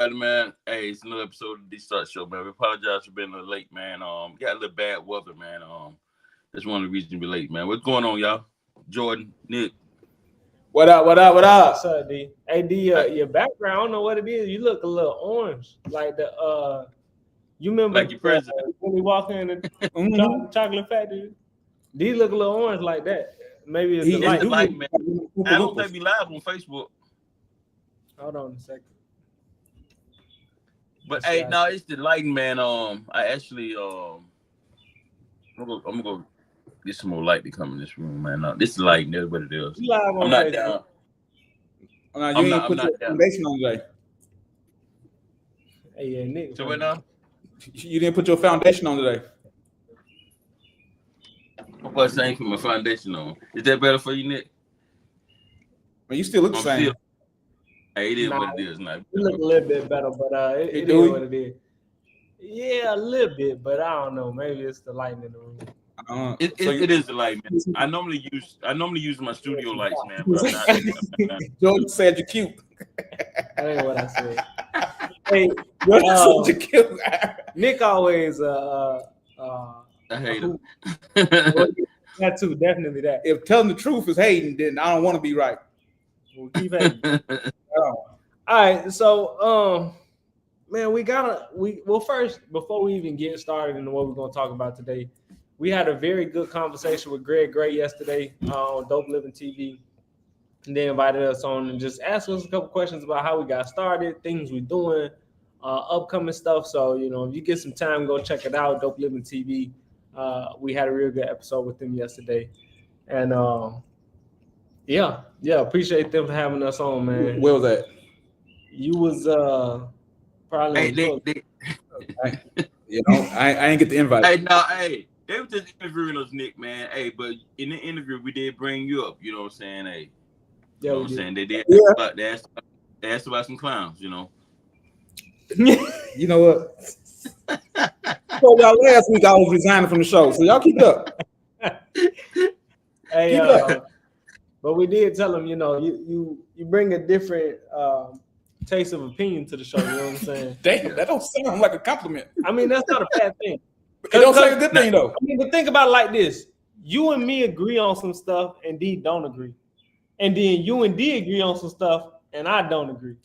man. Hey, it's another episode of the Dee Starks Show, man. We apologize for being a little late, man. Got a little bad weather, man. That's one of the reasons we're late, man. What's going on, y'all? Jordan, Nick. What up? What's up, D? Hey, D, your background, I don't know what it is. You look a little orange, like the you remember Like your president. when we walk in the chocolate factory? D look a little orange like that. Maybe it's the light. The light, man. I don't think we live on Facebook. Hold on a second. But hey, no, it's the lighting, man. I actually I'm gonna go get some more light to come in this room, man. This is lighting, that's what it is. I'm not down. You ain't put your foundation on today. Hey, yeah, Nick. So what now? You didn't put your foundation on today. I'm about to put my foundation on. Is that better for you, Nick? Man, you still look the same. Hey, it is what it is now. You look a little bit better, but it is what it is. Yeah, a little bit, but I don't know. Maybe it's the lighting in the room. It is the light, man. I normally use my studio lights, man. But I'm not. Jordan said you're cute. That ain't what I said. Hey, you're cute. Nick always I hate him. That too, definitely that. If telling the truth is hating, then I don't want to be right. We'll keep hating. All right, so man, first, before we even get started into what we're gonna talk about today, we had a very good conversation with Greg Gray yesterday on Dope Living TV. And they invited us on and just asked us a couple questions about how we got started, things we're doing, upcoming stuff. So, if you get some time, go check it out, Dope Living TV. We had a real good episode with them yesterday. And yeah, appreciate them for having us on, man. Where was that? You was probably. Hey, I ain't get the invite. Hey, they were just interviewing us, Nick, man. Hey, but in the interview, we did bring you up. You know what I'm saying? Hey, you know what I'm saying? They did. Yeah. They asked about some clowns. You know. You know what? So y'all last week I was resigning from the show, so y'all keep up. Hey, keep up. But we did tell them, you bring a different taste of opinion to the show. You know what I'm saying? Damn, that don't sound like a compliment. I mean, that's not a bad thing. It don't say a good thing though. I mean, but think about it like this: you and me agree on some stuff, and D don't agree, and then you and D agree on some stuff, and I don't agree.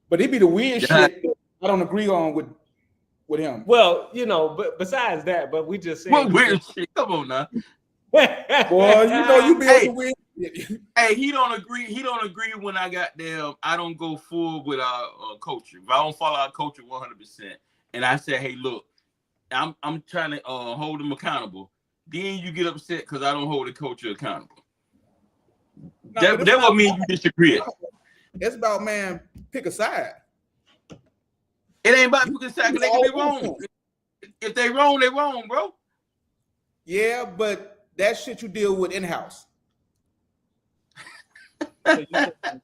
But it be the weird shit I don't agree on with him. Well, but besides that, but we just saying what weird shit. Come on now. Boy, you be able to win. Hey, he don't agree. He don't agree when I got there. I don't go full with our culture. If I don't follow our culture 100%, and I say, hey, look, I'm trying to hold them accountable. Then you get upset because I don't hold the culture accountable. No, that what mean you disagree. It's about, man, pick a side. It ain't about picking a side because they can be wrong. If they wrong, they wrong, bro. Yeah, but that shit you deal with in-house.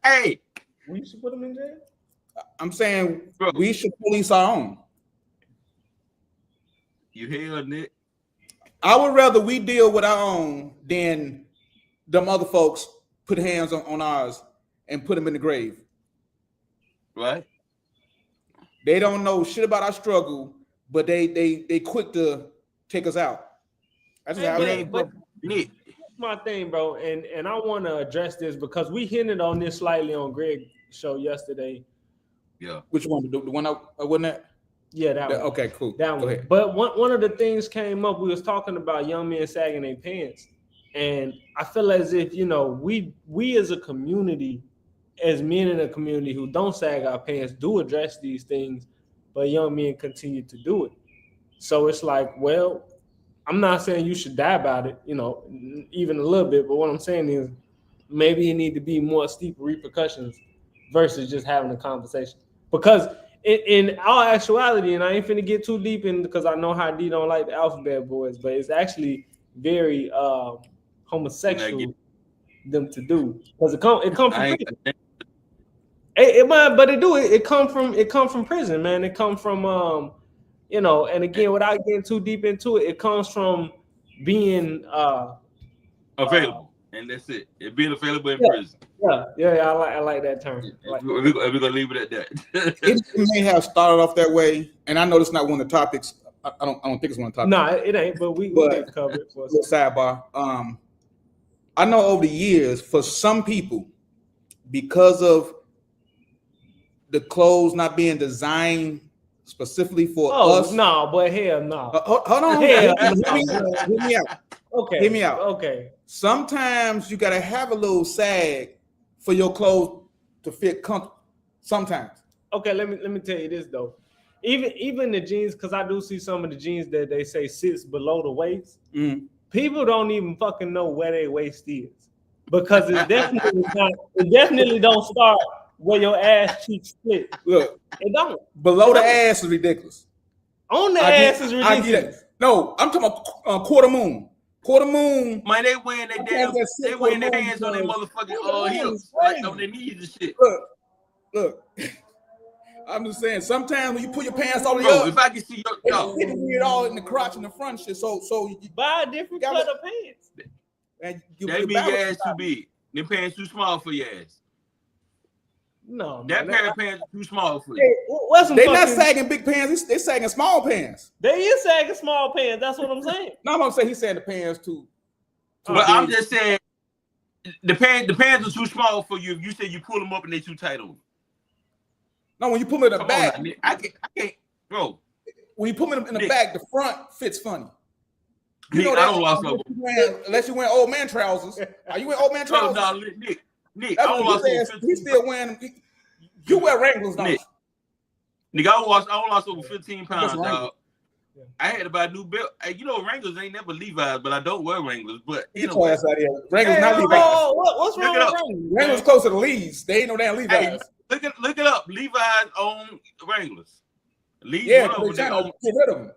Hey, we should put them in jail. I'm saying, bro, we should police our own. You hear, Nick? I would rather we deal with our own than them other folks put hands on ours and put them in the grave. Right? They don't know shit about our struggle, but they quick to take us out. That's how it ain't. But Nick, my thing, bro, and I want to address this because we hinted on this slightly on Greg's show yesterday. Yeah. Which one? The one I wasn't at? Yeah, that one. Okay, cool. That one. Ahead. But one of the things came up. We was talking about young men sagging their pants, and I feel as if we as a community, as men in a community who don't sag our pants, do address these things, but young men continue to do it. So it's like, well, I'm not saying you should die about it, even a little bit. But what I'm saying is maybe it need to be more steep repercussions versus just having a conversation. Because in all actuality, and I ain't finna get too deep in because I know how D don't like the Alphabet Boys, but it's actually very homosexual them to do because it come from prison. It come from prison, man. It come from and again, without getting too deep into it, it comes from being available. and that's it. It being available in Yeah. prison. Yeah. I like that term. We're gonna leave it at that. It may have started off that way, and I know it's not one of the topics. I don't think it's one of the topics. No, it ain't. But we can cover it for a second. Sidebar. I know over the years, for some people, because of the clothes not being designed specifically for us. No, but hell no. Hold on. Hell Hear me out. Okay. Hear me out. Okay. Sometimes you gotta have a little sag for your clothes to fit comfortable. Sometimes. Okay, let me tell you this though. Even the jeans, because I do see some of the jeans that they say sits below the waist. Mm. People don't even fucking know where their waist is, because it definitely not. It definitely don't start where your ass cheeks split. Look, it don't. Below the ass is ridiculous. On the ass is ridiculous. I get it. No, I'm talking about quarter moon. Quarter moon. Man, they wearing their damn, they wearing their hands on their motherfucking hips, like on their knees and shit. Look. I'm just saying. Sometimes when you put your pants all the way Bro, up, if I can see your it all in the crotch and the front shit. So you buy a different cut of pants. And that be your ass too big. Them pants too small for your ass. No, that pair of pants is too small for you. They're not sagging big pants. They're sagging small pants. They is sagging small pants. That's what I'm saying. No, I'm gonna say he's saying the pants too. But I'm just saying the pants are too small for you. If you say you pull them up and they too tight on. No, when you put them in the back, I can't, bro. When you put them in the back, the front fits funny. You know that I don't lost over. Unless you wear old man trousers. Are you wearing old man trousers? No, Nick, I don't lost over. He's still wearing. You wear Wranglers, don't you? Nigga, I lost over 15 pounds, dog. Yeah. I had to buy a new belt. Hey, you know, Wranglers ain't never Levi's, but I don't wear Wranglers. But anyway, Wranglers not Levi's. What's wrong with Wranglers? Wranglers closer to Lee's. They ain't no damn Levi's. Hey, look it up. Levi's own Wranglers. Lee's they're trying to get rid of them.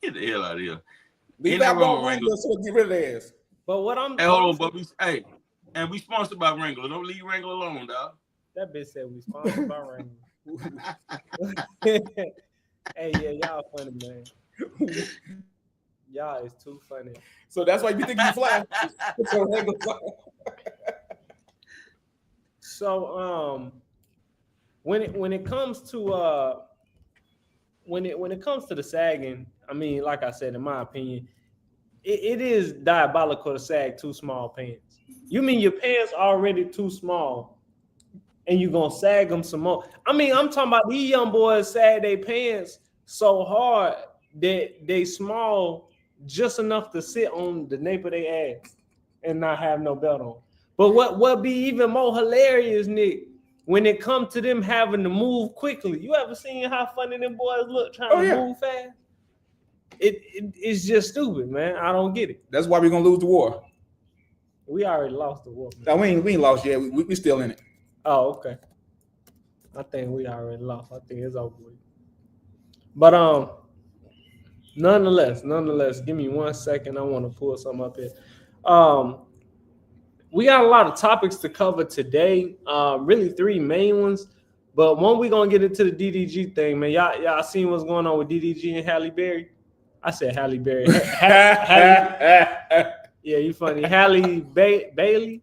Get the hell out of here. Levi's own Wranglers, so get rid of their ass. But what I'm hey, hold on, but and we sponsored by Wrangler. Don't leave Wrangler alone, dog. That bitch said we sponsored by Wrangler. Hey, yeah, y'all funny, man. Y'all is too funny. So that's why you think you fly. So when it comes to when it comes to the sagging, I mean, like I said, in my opinion, it is diabolical to sag too small pants. You mean your pants already too small, and you gonna sag them some more? I mean, I'm talking about these young boys sag their pants so hard that they small just enough to sit on the nape of their ass and not have no belt on. But what be even more hilarious, Nick, when it comes to them having to move quickly. You ever seen how funny them boys look trying to move fast? It's just stupid, man. I don't get it. That's why we're gonna lose the war. We already lost the war. No, we ain't lost yet. We still in it. Oh, okay. I think we already lost. I think it's over with. But nonetheless, give me 1 second. I want to pull something up here. We got a lot of topics to cover today. Really 3 main ones. But one, we're gonna get into the DDG thing, man. Y'all seen what's going on with DDG and Halle Bailey? I said Halle Berry. Yeah, you funny. Halle Bailey.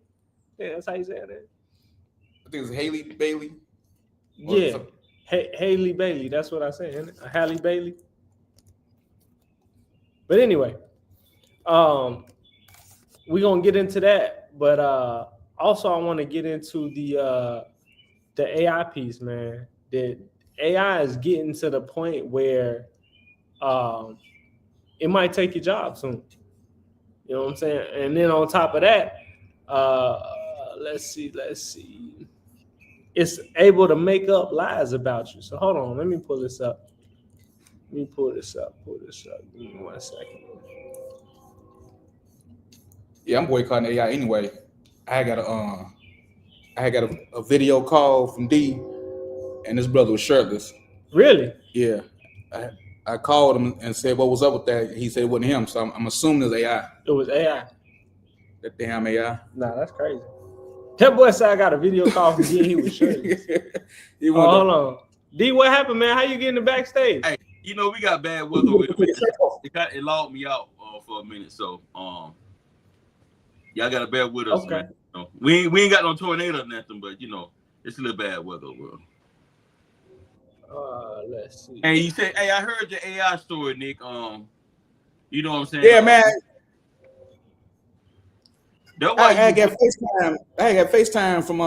Yeah, that's how you say that. I think it's Haley Bailey. Yeah, Halle Bailey. That's what I said. Isn't it? Halle Bailey. But anyway, we're gonna get into that. But also, I want to get into the AI piece, man. That AI is getting to the point where it might take your job soon. You know what I'm saying? And then on top of that, let's see. It's able to make up lies about you. So hold on, let me pull this up. Pull this up. Give me 1 second. Yeah, I'm boycotting AI anyway. I got a video call from Dee, and this brother was shirtless. Really? Yeah. I called him and said, what was up with that? He said it wasn't him, so I'm assuming it's AI. It was AI. That damn AI. Nah, that's crazy. That boy said I got a video call from D. He was shirtless. Hold on. D, what happened, man? How you getting the backstage? Hey, you know, we got bad weather. It logged me out for a minute. So Y'all gotta bear with us, Okay. man. You know, we ain't got no tornado or nothing, but it's a little bad weather, bro. Let's see. And you say, hey, I heard your AI story, Nick. You know what I'm saying? Yeah, man. That's why I got FaceTime. I got FaceTime from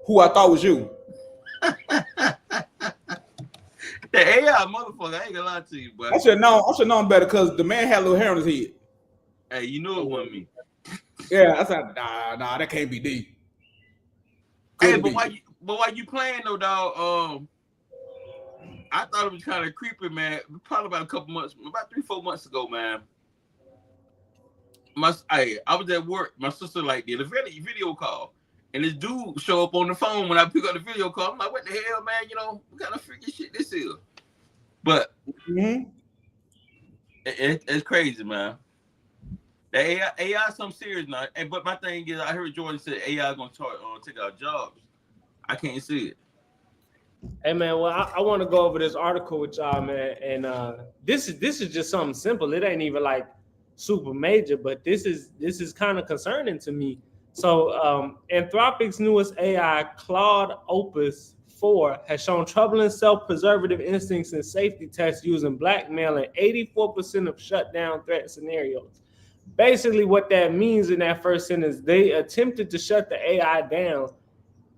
who I thought was you. the AI motherfucker. I ain't gonna lie to you, but I should have known better because the man had a little hair on his head. hey, you knew it wasn't me. Yeah, I said, nah, that can't be D. Hey, but why you playing though, dog? I thought it was kind of creepy, man. Probably about about 3-4 months ago, man. I was at work. My sister did a video call, and this dude show up on the phone when I pick up the video call. I'm like, what the hell, man? What kind of freaky shit this is? But it's crazy, man. The AI is something serious now. But my thing is, I heard Jordan say AI gonna take our jobs. I can't see it. Hey man, well, I want to go over this article with y'all, man, and this is just something simple. It ain't even like super major, but this is kind of concerning to me. So, Anthropic's newest AI, Claude Opus 4, has shown troubling self-preservative instincts in safety tests using blackmail in 84% of shutdown threat scenarios. Basically, what that means in that first sentence, they attempted to shut the AI down.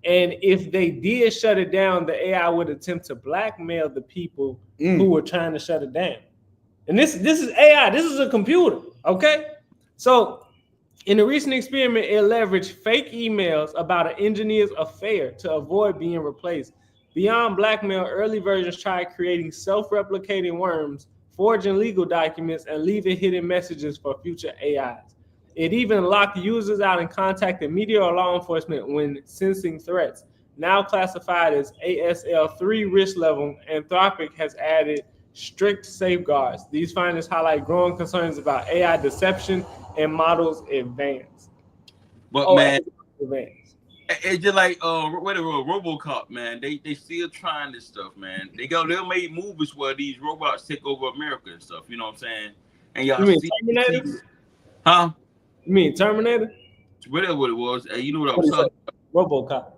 And if they did shut it down, the AI would attempt to blackmail the people who were trying to shut it down. And this is AI. This is a computer, okay? So in a recent experiment, it leveraged fake emails about an engineer's affair to avoid being replaced. Beyond blackmail, early versions tried creating self-replicating worms, forging legal documents, and leaving hidden messages for future AIs. It even locked users out and contacted media or law enforcement when sensing threats. Now classified as ASL3 risk level, Anthropic has added strict safeguards. These findings highlight growing concerns about AI deception and models advance. But man, it's just like RoboCop, man. They still trying this stuff, man. They'll make movies where these robots take over America and stuff. You know what I'm saying? And y'all see Terminator? Huh? You mean Terminator? Whatever what it was. Hey, you know what I'm talking about? RoboCop.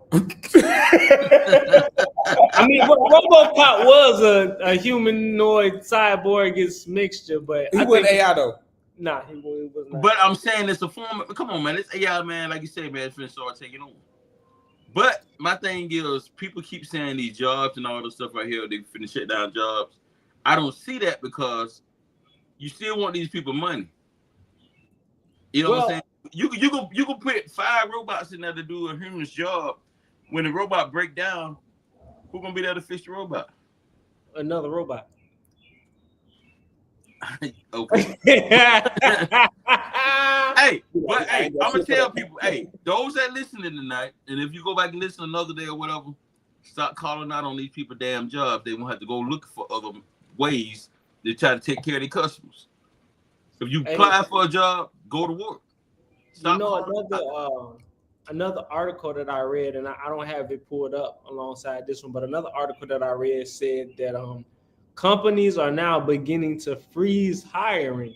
I mean, RoboCop was a humanoid cyborg mixture, but he wasn't AI though. Nah, he was not. But I'm saying it's a form. Come on, man. It's AI, man. Like you said, man. It's finna start taking over. But my thing is, people keep saying these jobs and all this stuff right here, they finna shut down jobs. I don't see that because you still want these people money. You know what I'm saying? You can put 5 robots in there to do a human's job. When the robot break down, who's gonna be there to fix the robot? Another robot. Okay. Hey, I'm gonna tell people, hey, those that listening tonight, and if you go back and listen another day or whatever, stop calling out on these people damn jobs. They won't have to go looking for other ways to try to take care of their customers. If you apply for a job, go to work. Stop another article that I read, and I don't have it pulled up alongside this one, but another article that I read said that companies are now beginning to freeze hiring,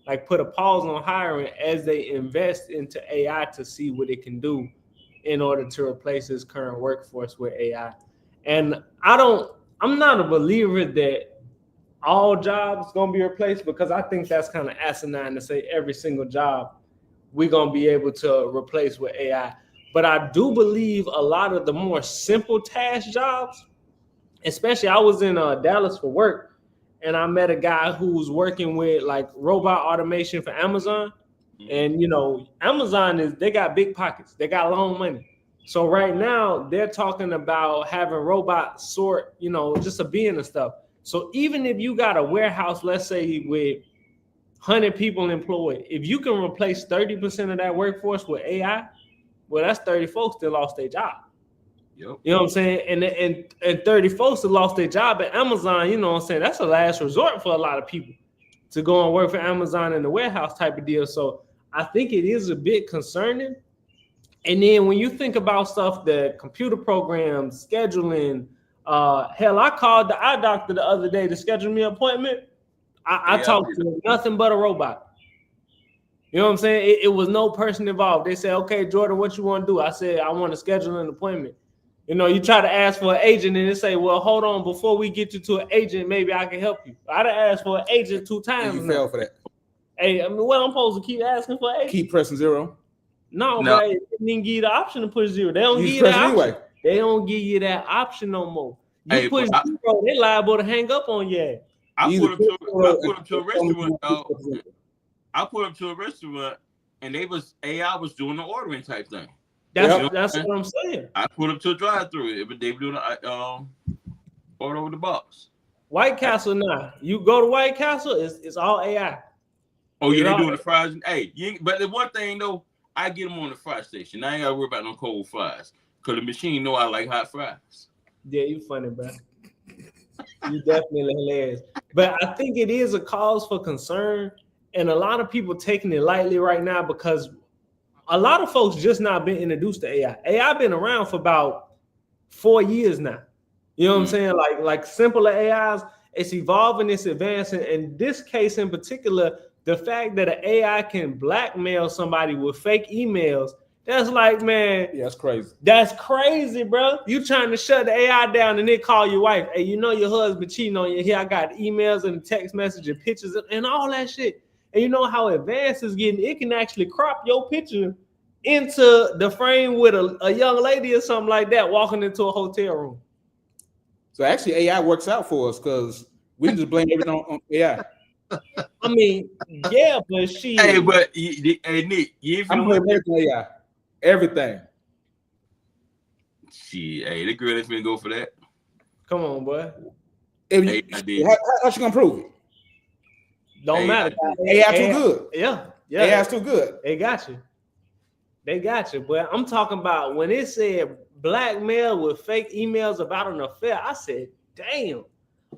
like put a pause on hiring as they invest into AI to see what it can do in order to replace its current workforce with AI. And I'm not a believer that all jobs gonna be replaced, because I think that's kind of asinine to say every single job we're gonna be able to replace with AI. But I do believe a lot of the more simple task jobs, especially I was in Dallas for work, and I met a guy who was working with like robot automation for Amazon. And Amazon they got big pockets, they got long money. So right now they're talking about having robots sort, just a bin and stuff. So even if you got a warehouse, let's say with 100 people employed, if you can replace 30% of that workforce with AI, well, that's 30 folks that lost their job. Yep. You know what I'm saying? And 30 folks that lost their job at Amazon, you know what I'm saying? That's a last resort for a lot of people to go and work for Amazon in the warehouse type of deal. So I think it is a bit concerning. And then when you think about stuff, the computer programs, scheduling, hell, I called the eye doctor the other day to schedule me an appointment. I talked to nothing but a robot. You know what I'm saying? It was no person involved. They said, okay, Jordan, what you want to do? I said, I want to schedule an appointment. You know, you try to ask for an agent and they say, well, hold on, before we get you to an agent, maybe I can help you. I'd have asked for an agent 2 times. And you fell for that. Hey, I mean, what I'm supposed to keep asking for an agent? Keep pressing 0. No, but they didn't give you the option to push 0. They don't give you that option. Anyway. They don't give you that option no more. You push 0, they liable to hang up on you. I put up to a restaurant. I put up to a restaurant, and AI was doing the ordering type thing. That's what I'm saying. I put up to a drive-through, but they were doing order over the box. White Castle now. You go to White Castle, it's all AI. Oh yeah, they doing the fries. Hey, but the one thing though, I get them on the fry station. I ain't gotta worry about no cold fries because the machine know I like hot fries. Yeah, you funny, bro. You definitely hilarious. But I think it is a cause for concern, and a lot of people taking it lightly right now because a lot of folks just not been introduced to AI. AI been around for about 4 years now. You know what I'm saying? Like simpler AIs, it's evolving, it's advancing. In this case in particular, the fact that an AI can blackmail somebody with fake emails, that's like, man. Yeah, that's crazy. That's crazy, bro. You trying to shut the AI down and then call your wife. Hey, you know your husband cheating on you. Here, I got emails and text message and pictures and all that shit. And you know how advanced it's getting. It can actually crop your picture into the frame with a young lady or something like that walking into a hotel room. So actually, AI works out for us because we can just blame everything on AI. I mean, yeah, but she. Hey, but hey, Nick, I'm blaming AI. Everything. Hey, the girl that's gonna go for that. Come on, boy. How she gonna prove it? Don't matter. AI too good. Yeah. AI's too good. They got you. But I'm talking about when it said blackmail with fake emails about an affair. I said, damn.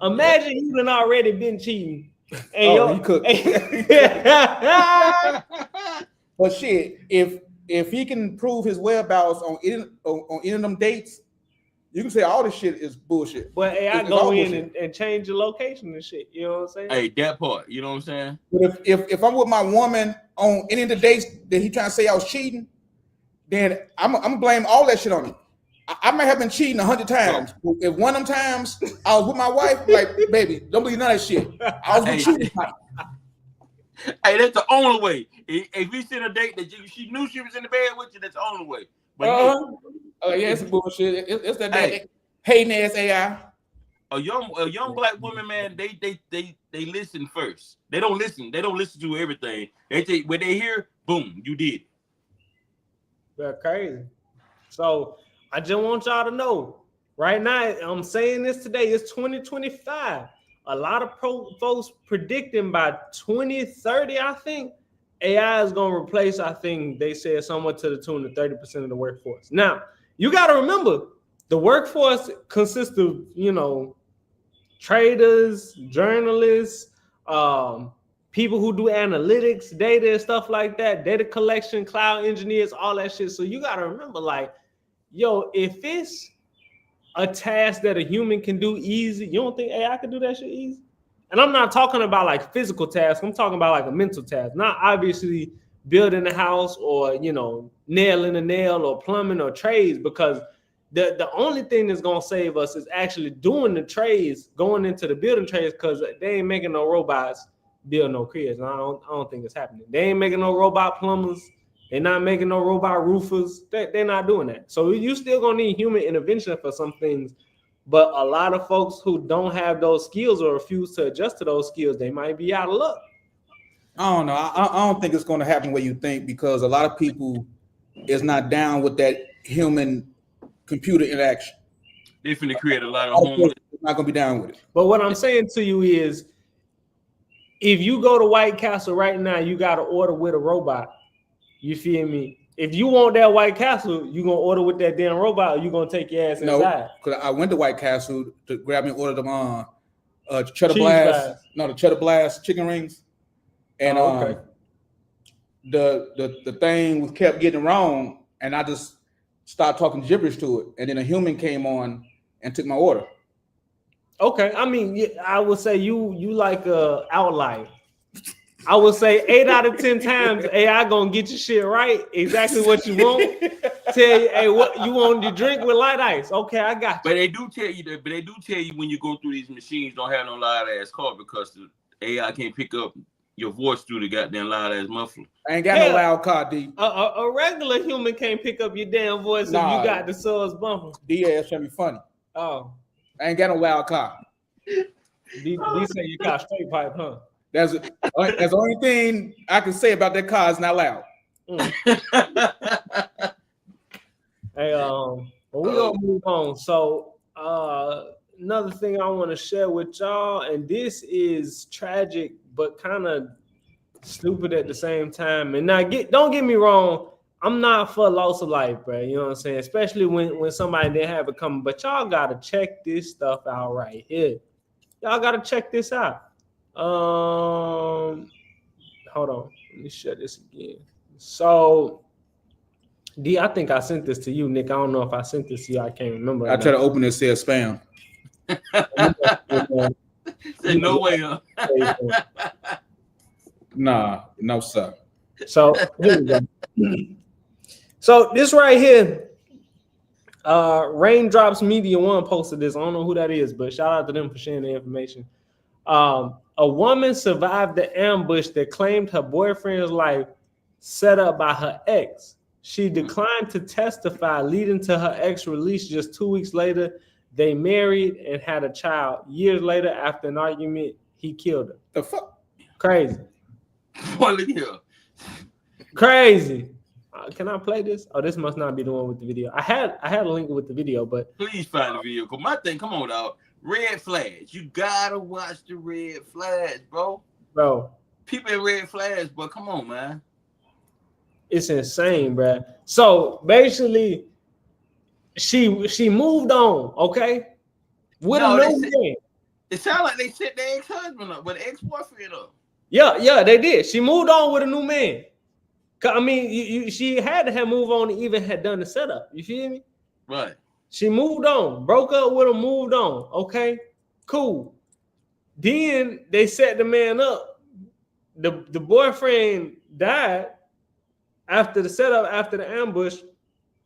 Imagine you done already been cheating. And you could. But shit, if he can prove his whereabouts on any of them dates, you can say all this shit is bullshit. But AI go in and change the location and shit. You know what I'm saying? Hey, that part. You know what I'm saying? But if I'm with my woman on any of the dates that he trying to say I was cheating, then I'm gonna blame all that shit on him. I might have been cheating 100 times. If one of them times I was with my wife, like, baby, don't believe none of that shit. I was with you. Hey, that's the only way. If we seen a date that she knew she was in the bed with you, that's the only way. But yeah, it's bullshit. It's that hating ass AI. A young black woman, man, they listen first. They don't listen. They don't listen to everything. They take when they hear, boom, you did. That's crazy. So I just want y'all to know, right now, I'm saying this today, it's 2025. A lot of folks predicting by 2030, I think, AI is going to replace, I think they said somewhat to the tune of 30% of the workforce. Now, you got to remember, the workforce consists of, traders, journalists, people who do analytics, data and stuff like that, data collection, cloud engineers, all that shit. So you got to remember, like, if it's a task that a human can do easy, you don't think AI can do that shit easy? And I'm not talking about like physical tasks. I'm talking about like a mental task, not obviously building a house or, nailing a nail or plumbing or trades, because the only thing that's going to save us is actually doing the trades, going into the building trades, because they ain't making no robots build no cribs. And I don't think it's happening. They ain't making no robot plumbers. They're not making no robot roofers. They're not doing that. So you still gonna need human intervention for some things. But a lot of folks who don't have those skills or refuse to adjust to those skills, they might be out of luck. I don't know. I don't think it's going to happen where you think, because a lot of people is not down with that human computer interaction. They finna create a lot of homeless. Not gonna be down with it. But what I'm saying to you is, if you go to White Castle right now, you got to order with a robot. You feel me? If you want that White Castle, you gonna order with that damn robot, or you gonna take your ass inside? No, because I went to White Castle to grab me and order them cheddar blast. No, the cheddar blast chicken rings, and the thing was kept getting wrong, and I just started talking gibberish to it, and then a human came on and took my order. Okay, I mean, I would say you like a outlier. I would say 8 out of 10 times AI gonna get your shit right, exactly what you want. Tell you, hey, what you want to drink with light ice? Okay, I got you. But they do tell you that. But they do tell you when you go through these machines, don't have no loud ass car because the AI can't pick up your voice through the goddamn loud ass muffler. I ain't got no loud car, D. A regular human can't pick up your damn voice if you got the Suds bumper. D ass trying to be funny. Oh, I ain't got no loud car. D say you got straight pipe, huh? That's the only thing I can say about that car is not loud. Hey, well, we're gonna move on. So another thing I want to share with y'all, and this is tragic but kind of stupid at the same time. And now don't get me wrong, I'm not for loss of life, bro. You know what I'm saying? Especially when somebody didn't have it coming. But y'all gotta check this stuff out right here. Y'all gotta check this out. Hold on, let me share this again. So D, I think I sent this to you, Nick. I don't know if I sent this to you. I can't remember. I try to open it, says spam. Said no way, huh? Nah, no sir. So here we go. So this right here, Raindrops Media One posted this. I don't know who that is, but shout out to them for sharing the information. A woman survived the ambush that claimed her boyfriend's life set up by her ex. She declined to testify, leading to her ex release just 2 weeks later. They married and had a child. Years later, after an argument, he killed her. The fuck? Crazy. Boy, look here. Crazy. Can I play this? Oh, this must not be the one with the video. I had a link with the video, but Please find the video. Cause my thing, come on, dog. Red flags. You gotta watch the red flags, bro. Bro, People in red flags, but come on, man. it's insane, bro. So basically, she moved on, okay? With a new man. It sounds like they set their ex-husband up, but the ex-boyfriend up. Yeah, they did. She moved on with a new man. I mean, she had to have moved on and even had done the setup. You feel me? Right. She moved on, broke up with him, moved on. Okay, cool. Then they set the man up. The boyfriend died after the setup, after the ambush.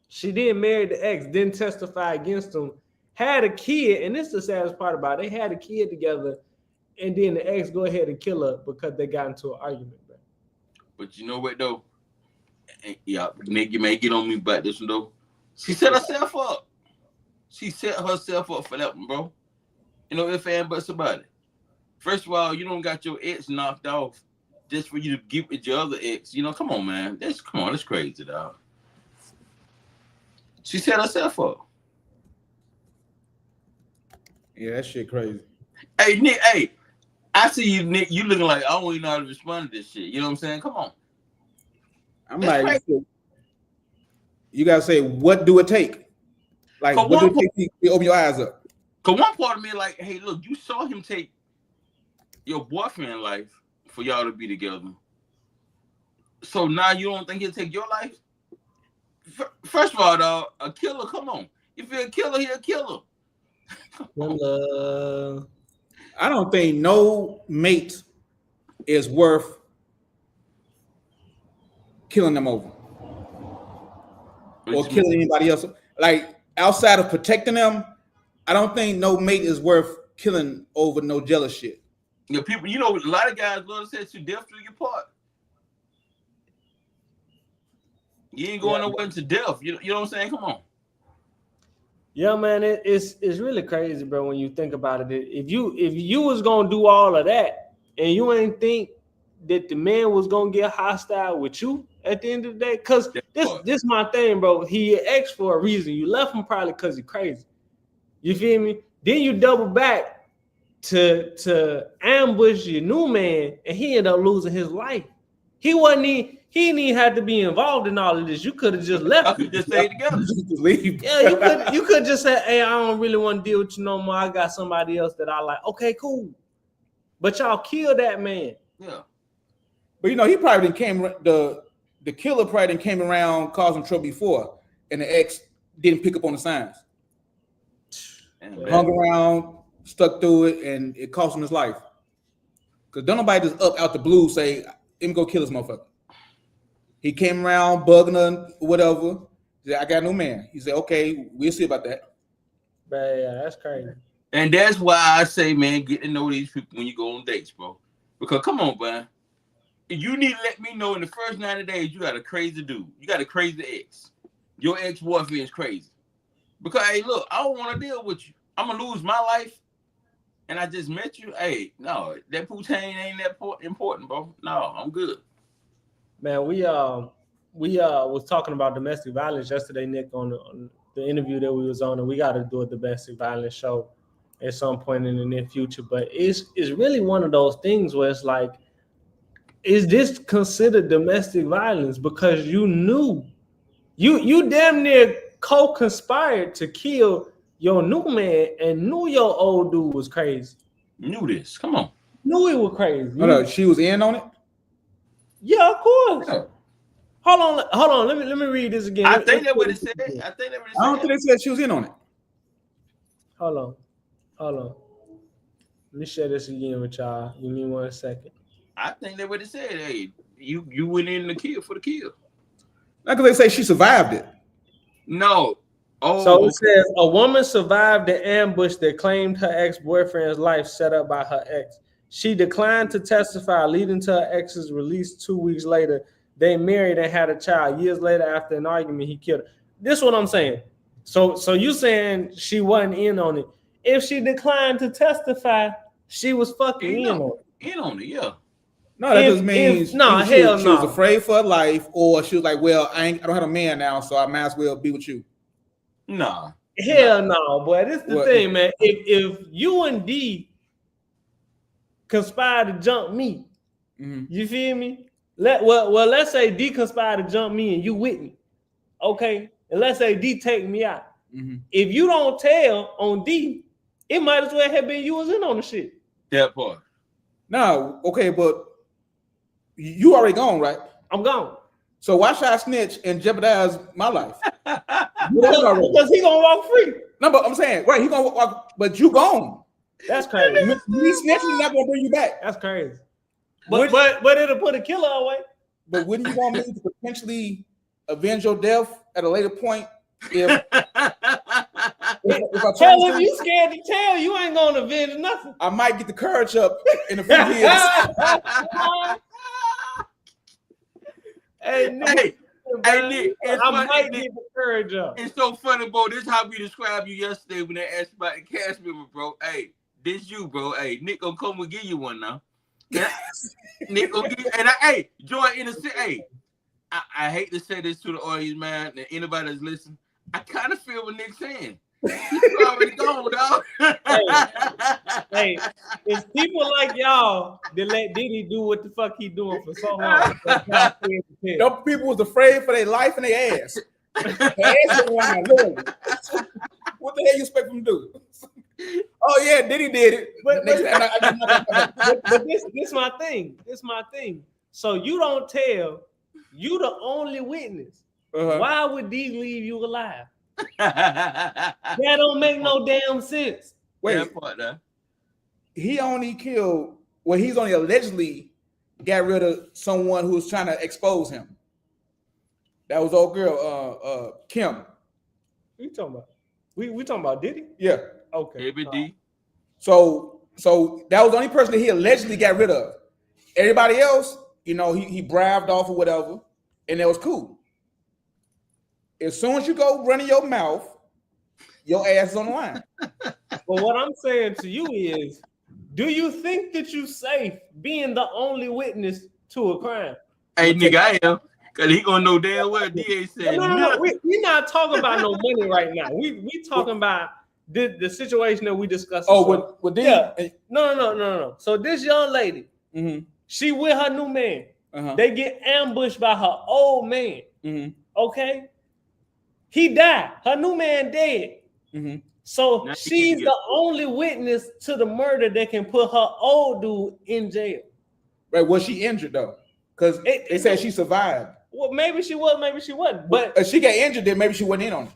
She then married the ex, didn't testify against him, had a kid, and this is the saddest part about it. They had a kid together, and then the ex go ahead and kill her because they got into an argument, bro. But you know what though? Yeah, Nick, you may get on me about this one though. She set herself up. She set herself up for that one, bro. You know, if and buts about it. First of all, you don't got your ex knocked off just for you to get with your other ex. You know, come on, man. That's crazy, dog. She set herself up. Yeah, that shit crazy. Hey, Nick, hey, I see you, Nick. You looking like I don't even know how to respond to this shit. You know what I'm saying? Come on. I'm like, you gotta say, what do it take? Like, what do it take to open your eyes up? Cause one part of me like, hey, look, you saw him take your boyfriend's life for y'all to be together. So now you don't think he'll take your life? First of all, dog, a killer, come on. If you're a killer, he'll kill her. I don't think no mate is worth killing them over or killing anybody else. Like, outside of protecting them, I don't think no mate is worth killing over no jealous shit. Yeah, people, you know, a lot of guys love to say to death do your part. You ain't going nowhere to death. You know what I'm saying? Come on. Yeah, man, it's really crazy, bro. When you think about it, if you was gonna do all of that and you ain't think that the man was gonna get hostile with you at the end of the day, because this my thing, bro. He ex for a reason. You left him probably because he's crazy. You feel me? Then you double back to ambush your new man, and he ended up losing his life. He didn't even have to be involved in all of this. You could have just left. I could just stay together. Just leave. Yeah, you could just say, hey, I don't really want to deal with you no more. I got somebody else that I like. Okay, cool. But y'all killed that man. Yeah. But you know, he probably came the killer probably came around causing trouble before, and the ex didn't pick up on the signs. Hung around, stuck through it, and it cost him his life. Because don't nobody just up out the blue say, let me go kill this motherfucker. He came around bugging her, whatever. He said, I got a new man. He said, okay, we'll see about that. But yeah, that's crazy. And that's why I say, man, get to know these people when you go on dates, bro. Because come on, man. You need to let me know in the first 90 days you got a crazy dude. You got a crazy ex. Your ex-boyfriend is crazy. Because, hey, look, I don't want to deal with you. I'm going to lose my life. And I just met you. Hey, no, that poutine ain't that important, bro. No, I'm good. Man, we was talking about domestic violence yesterday, Nick, on the interview that we was on, and we got to do a domestic violence show at some point in the near future. But it's really one of those things where it's like, is this considered domestic violence? Because you knew, you damn near co-conspired to kill your new man and knew your old dude was crazy. Knew this. Come on. Knew it was crazy. No, she was in on it? Yeah, of course. Yeah. Hold on. Let me read this again. I think that's what it said. I don't think they said she was in on it. Hold on. Let me share this again with y'all. Give me 1 second. I think that's what it said. Hey, you went in the kill for the kill. Not because they say she survived it. No. Oh, So it says a woman survived the ambush that claimed her ex-boyfriend's life set up by her ex. She declined to testify, leading to her ex's release 2 weeks later. They married and had a child. Years later, after an argument, he killed her. This is what I'm saying. So you saying she wasn't in on it. If she declined to testify, she was fucking in on it. In on it, yeah. No, that just means she was afraid for her life, or she was like, well, I don't have a man now, so I might as well be with you. Nah. Hell no, boy. This is the thing, man. If you and D conspire to jump me, you feel me? Let's say D conspire to jump me and you with me. Okay. And let's say D take me out. If you don't tell on D, it might as well have been you was in on the shit. That part. No, okay, but you already gone, right? I'm gone. So why should I snitch and jeopardize my life? Because he gonna walk free. No, but I'm saying, right, he gonna walk, but you gone. That's crazy. Me snitching not gonna bring you back. That's crazy. But it'll put a killer away. But wouldn't you want me to potentially avenge your death at a later point? If if you scared to tell, you ain't gonna avenge nothing. I might get the courage up in a few years. Hey, Nick, I might get the courage up. It's so funny, bro. This is how we described you yesterday when they asked about the cash member, bro. Hey, this you, bro. Hey, Nick gonna come and give you one now. Nick gonna give you, and hey, Joy in the city. Hey, I hate to say this to the audience, man, and anybody that's listening. I kind of feel what Nick's saying. He's already gone, dog. Hey, it's people like y'all that let Diddy do what the fuck he doing for so long. Those people was afraid for their life and their ass. Their ass around, what the hell you expect them to do? Oh yeah, Diddy did it. But this my thing. This my thing. So you don't tell. You the only witness. Why would D leave you alive? That don't make no damn sense. Wait, he only killed. Well, he's only allegedly got rid of someone who was trying to expose him. That was old girl, Kim. What you talking about? We talking about Diddy? Yeah. Okay. D. So that was the only person that he allegedly got rid of. Everybody else, he bribed off or whatever, and that was cool. As soon as you go running your mouth, your ass is on the line. But what I'm saying to you is, do you think that you safe being the only witness to a crime? Hey, nigga, I am. Because he going to know damn well DA said no. We're not talking about no money right now. We talking about the situation that we discussed. Oh, with yeah. No. So this young lady, she with her new man. They get ambushed by her old man. Okay? He died. Her new man dead. So now she's the only witness to the murder that can put her old dude in jail. Right? Was she injured though? Because they said she survived. Well, maybe she was, maybe she wasn't. But if she got injured, then maybe she wasn't in on it.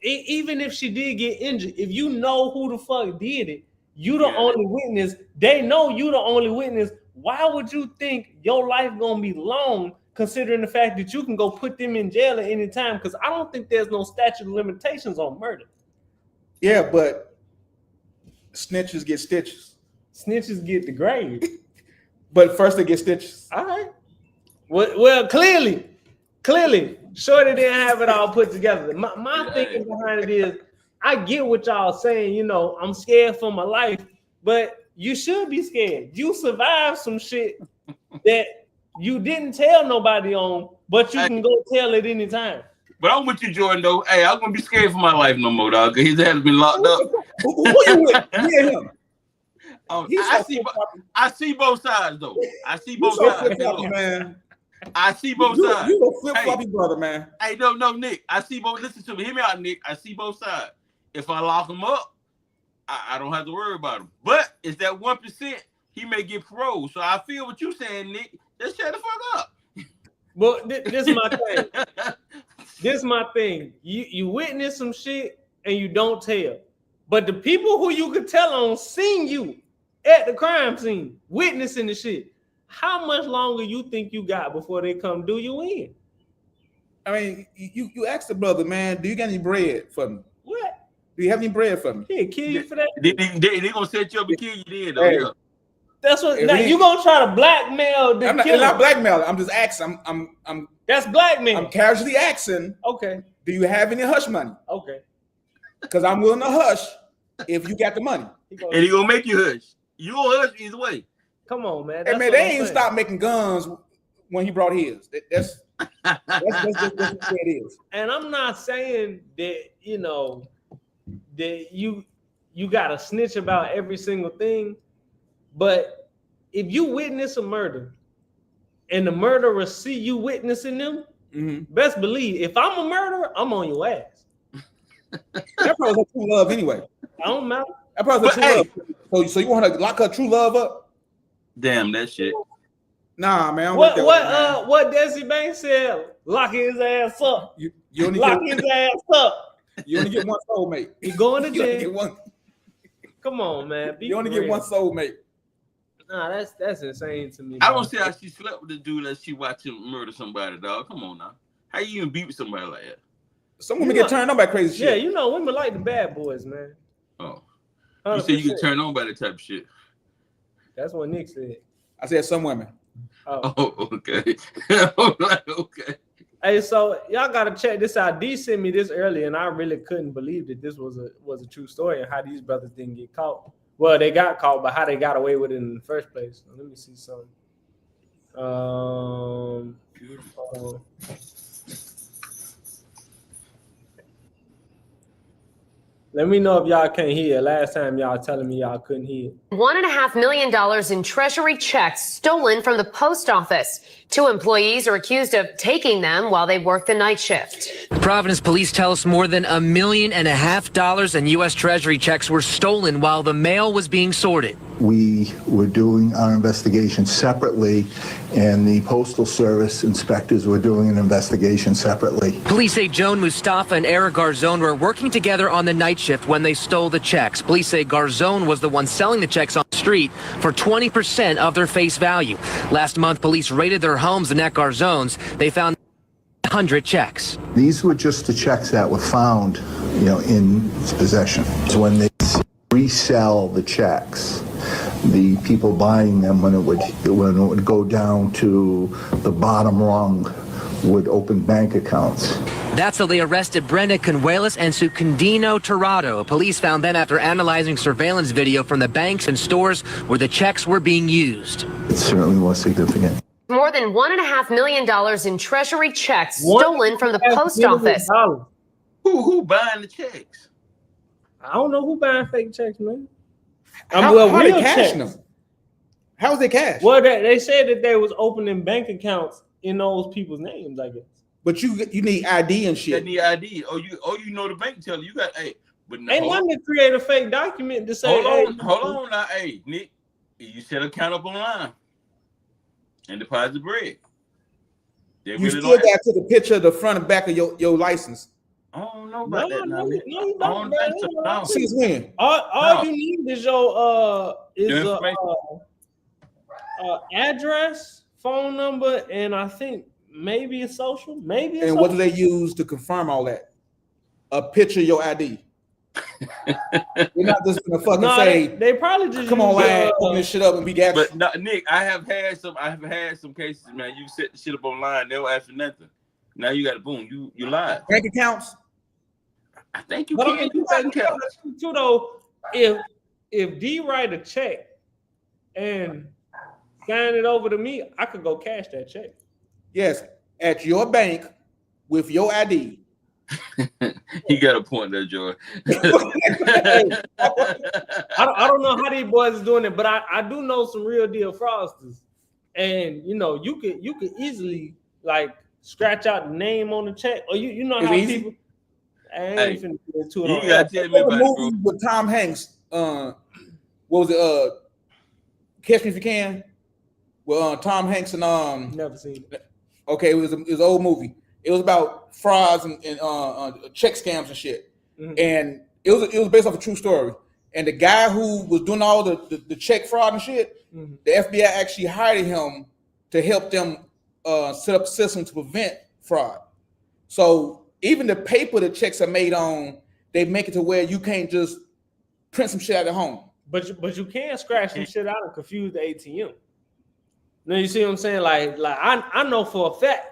Even if she did get injured, if you know who the fuck did it, You the only witness. They know you the only witness. Why would you think your life gonna be long, considering the fact that you can go put them in jail at any time? Because I don't think there's no statute of limitations on murder. Yeah, but snitches get stitches. Snitches get the grave. But first they get stitches. All right. Well, clearly, Shorty didn't have it all put together. My thinking behind it is, I get what y'all saying. You know, I'm scared for my life, but you should be scared. You survived some shit that you didn't tell nobody on, but you can go tell at any time. But I'm with you, Jordan, though. Hey, I'm going to be scared for my life no more, dog, because his ass has been locked up. Who you with? Me and him. I see both sides, though. I see both sides. Man. I see both sides. You a flip-floppy brother, man. Hey, no, Nick. I see both. Listen to me. Hear me out, Nick. I see both sides. If I lock him up, I don't have to worry about him. But it's that 1%, he may get parole. So I feel what you're saying, Nick. Just shut the fuck up. But this is my thing. This is my thing. You witness some shit and you don't tell. But the people who you could tell on seen you at the crime scene, witnessing the shit. How much longer you think you got before they come do you in? I mean, you asked the brother, man, do you got any bread for me? What? Do you have any bread for me? He'll kill you for that. They gonna set you up and kill you then, though. Hey. Yeah. That's what now, you gonna try to blackmail the killer. I'm not blackmailing. I'm just asking. I'm That's blackmail. I'm casually asking. Okay. Do you have any hush money? Okay. Because I'm willing to hush if you got the money. And he gonna make you hush. You gonna hush either way. Come on, man. Hey, man, they ain't stopped making guns when he brought his. That's just the way it is. And I'm not saying that, you know, that you gotta snitch about every single thing, but if you witness a murder and the murderer see you witnessing them, best believe if I'm a murderer, I'm on your ass. That probably her true love anyway. I don't matter. That probably her true love. So you want her to lock her true love up? Damn that shit. Nah, man. What Desi Banks said? Lock his ass up. You only lock his ass up. You only get one soulmate. You going to jail? Get one. Come on, man. You only get one soulmate. Nah, that's insane to me. I don't see how she slept with the dude that she watched him murder somebody, dog. Come on now. How you even beat with somebody like that? Some women get turned on by crazy shit. Yeah, you know, women like the bad boys, man. Oh. 100%. You said you get turned on by that type of shit. That's what Nick said. I said some women. Oh, okay. Okay. Hey, so y'all gotta check this out. Dee sent me this earlier, and I really couldn't believe that this was a true story and how these brothers didn't get caught. Well, they got caught, but how they got away with it in the first place. So let me see something. Beautiful. Let me know if y'all can't hear. Last time y'all telling me y'all couldn't hear. $1.5 million in Treasury checks stolen from the post office. 2 employees are accused of taking them while they work the night shift. Providence police tell us more than $1.5 million in U.S. Treasury checks were stolen while the mail was being sorted. We were doing our investigation separately, and the Postal Service inspectors were doing an investigation separately. Police say Joan Mustafa and Eric Garzone were working together on the night shift when they stole the checks. Police say Garzone was the one selling the checks on the street for 20% of their face value. Last month, police raided their homes and at Garzone's. They found 100 checks. These were just the checks that were found, in possession. So when they resell the checks, the people buying them, when it would go down to the bottom rung, would open bank accounts. That's how they arrested Brenda Conhuelas and Sucundino Torrado. Police found them after analyzing surveillance video from the banks and stores where the checks were being used. It certainly was significant. More than $1.5 million in Treasury checks stolen from the post office. Who buying the checks? I don't know who buying fake checks, man. How they cashing them? How was they cash? Well, they said that they was opening bank accounts in those people's names, I guess. But you need ID and shit. You need ID. You know the bank tell you got but no. Ain't nothing to create a fake document to say. Hold on now, hey Nick, you set account up online and deposit bread. You still got to the picture of the front and back of your license. I don't know about that now. No, Nick. you I don't don't, think so. No. Since when? All you need is your information. address, phone number, and I think maybe a social. And what do they use to confirm all that? A picture of your ID. You're not just gonna fucking say they probably just come on, line, open this shit up and be got. But no, Nick, I have had some cases, man. You set the shit up online, they'll ask for nothing. Now you got to boom, you lied. Bank accounts. I think you can do bank accounts. Too though, if D write a check and sign it over to me, I could go cash that check. Yes, at your bank with your ID. He got a point there, Joy. I don't know how these boys is doing it, but I do know some real deal fraudsters, and you know you could easily like scratch out the name on the check, or you know how people. I ain't finna get into it. You gotta tell me about it, bro. With Tom Hanks. What was it? Catch Me If You Can. Well, Tom Hanks and Never seen it. Okay, it was an old movie. It was about frauds and check scams and shit. Mm-hmm. And it was based off a true story. And the guy who was doing all the check fraud and shit, mm-hmm. the FBI actually hired him to help them set up a system to prevent fraud. So even the paper the checks are made on, they make it to where you can't just print some shit out at home. But you can scratch some shit out and confuse the ATM. Now you see what I'm saying? Like I know for a fact.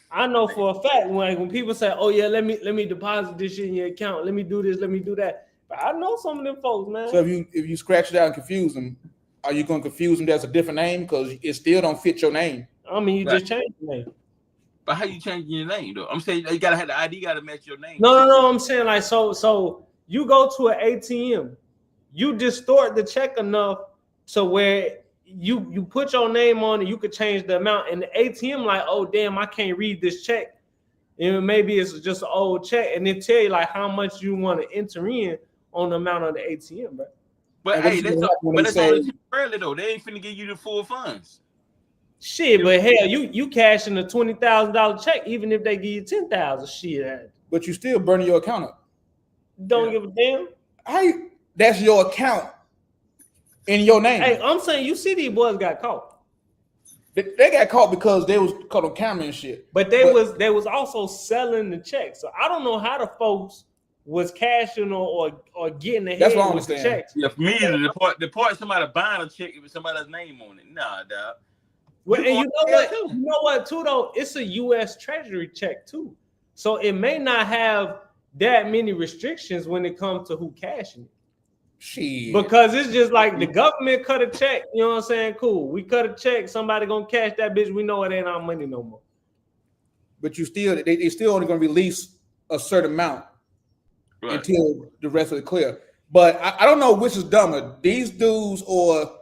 When people say, "Oh yeah, let me deposit this shit in your account. Let me do this. Let me do that." But I know some of them folks, man. So if you scratch it out and confuse them, are you going to confuse them? That's a different name because it still don't fit your name. I mean, you just changed the name. But how you changing your name though? I'm saying you gotta have the ID, gotta match your name. No. I'm saying like so you go to an ATM, you distort the check enough to where you put your name on it, you could change the amount, and the ATM like, oh damn, I can't read this check. And maybe it's just an old check, and they tell you like how much you want to enter in on the amount of the ATM, bro. But hey, that's only temporarily though. They ain't finna give you the full funds. Shit, but hell, you cashing a $20,000 check, even if they give you 10,000. Shit, but you still burning your account up. Don't give a damn. That's your account in your name. Hey, I'm saying you see these boys got caught. They got caught because they was caught on camera and shit. But they was also selling the checks. So I don't know how the folks was cashing or getting ahead with the checks. Yeah, for me, the part somebody buying a check with somebody's name on it. Nah, dog. Well, and you know what too though? It's a U.S. Treasury check too, so it may not have that many restrictions when it comes to who cashing it. Shit. Because it's just like the government cut a check. You know what I'm saying? Cool. We cut a check. Somebody gonna cash that bitch. We know it ain't our money no more. But they still only gonna release a certain amount until the rest of it clear. But I don't know which is dumber, these dudes or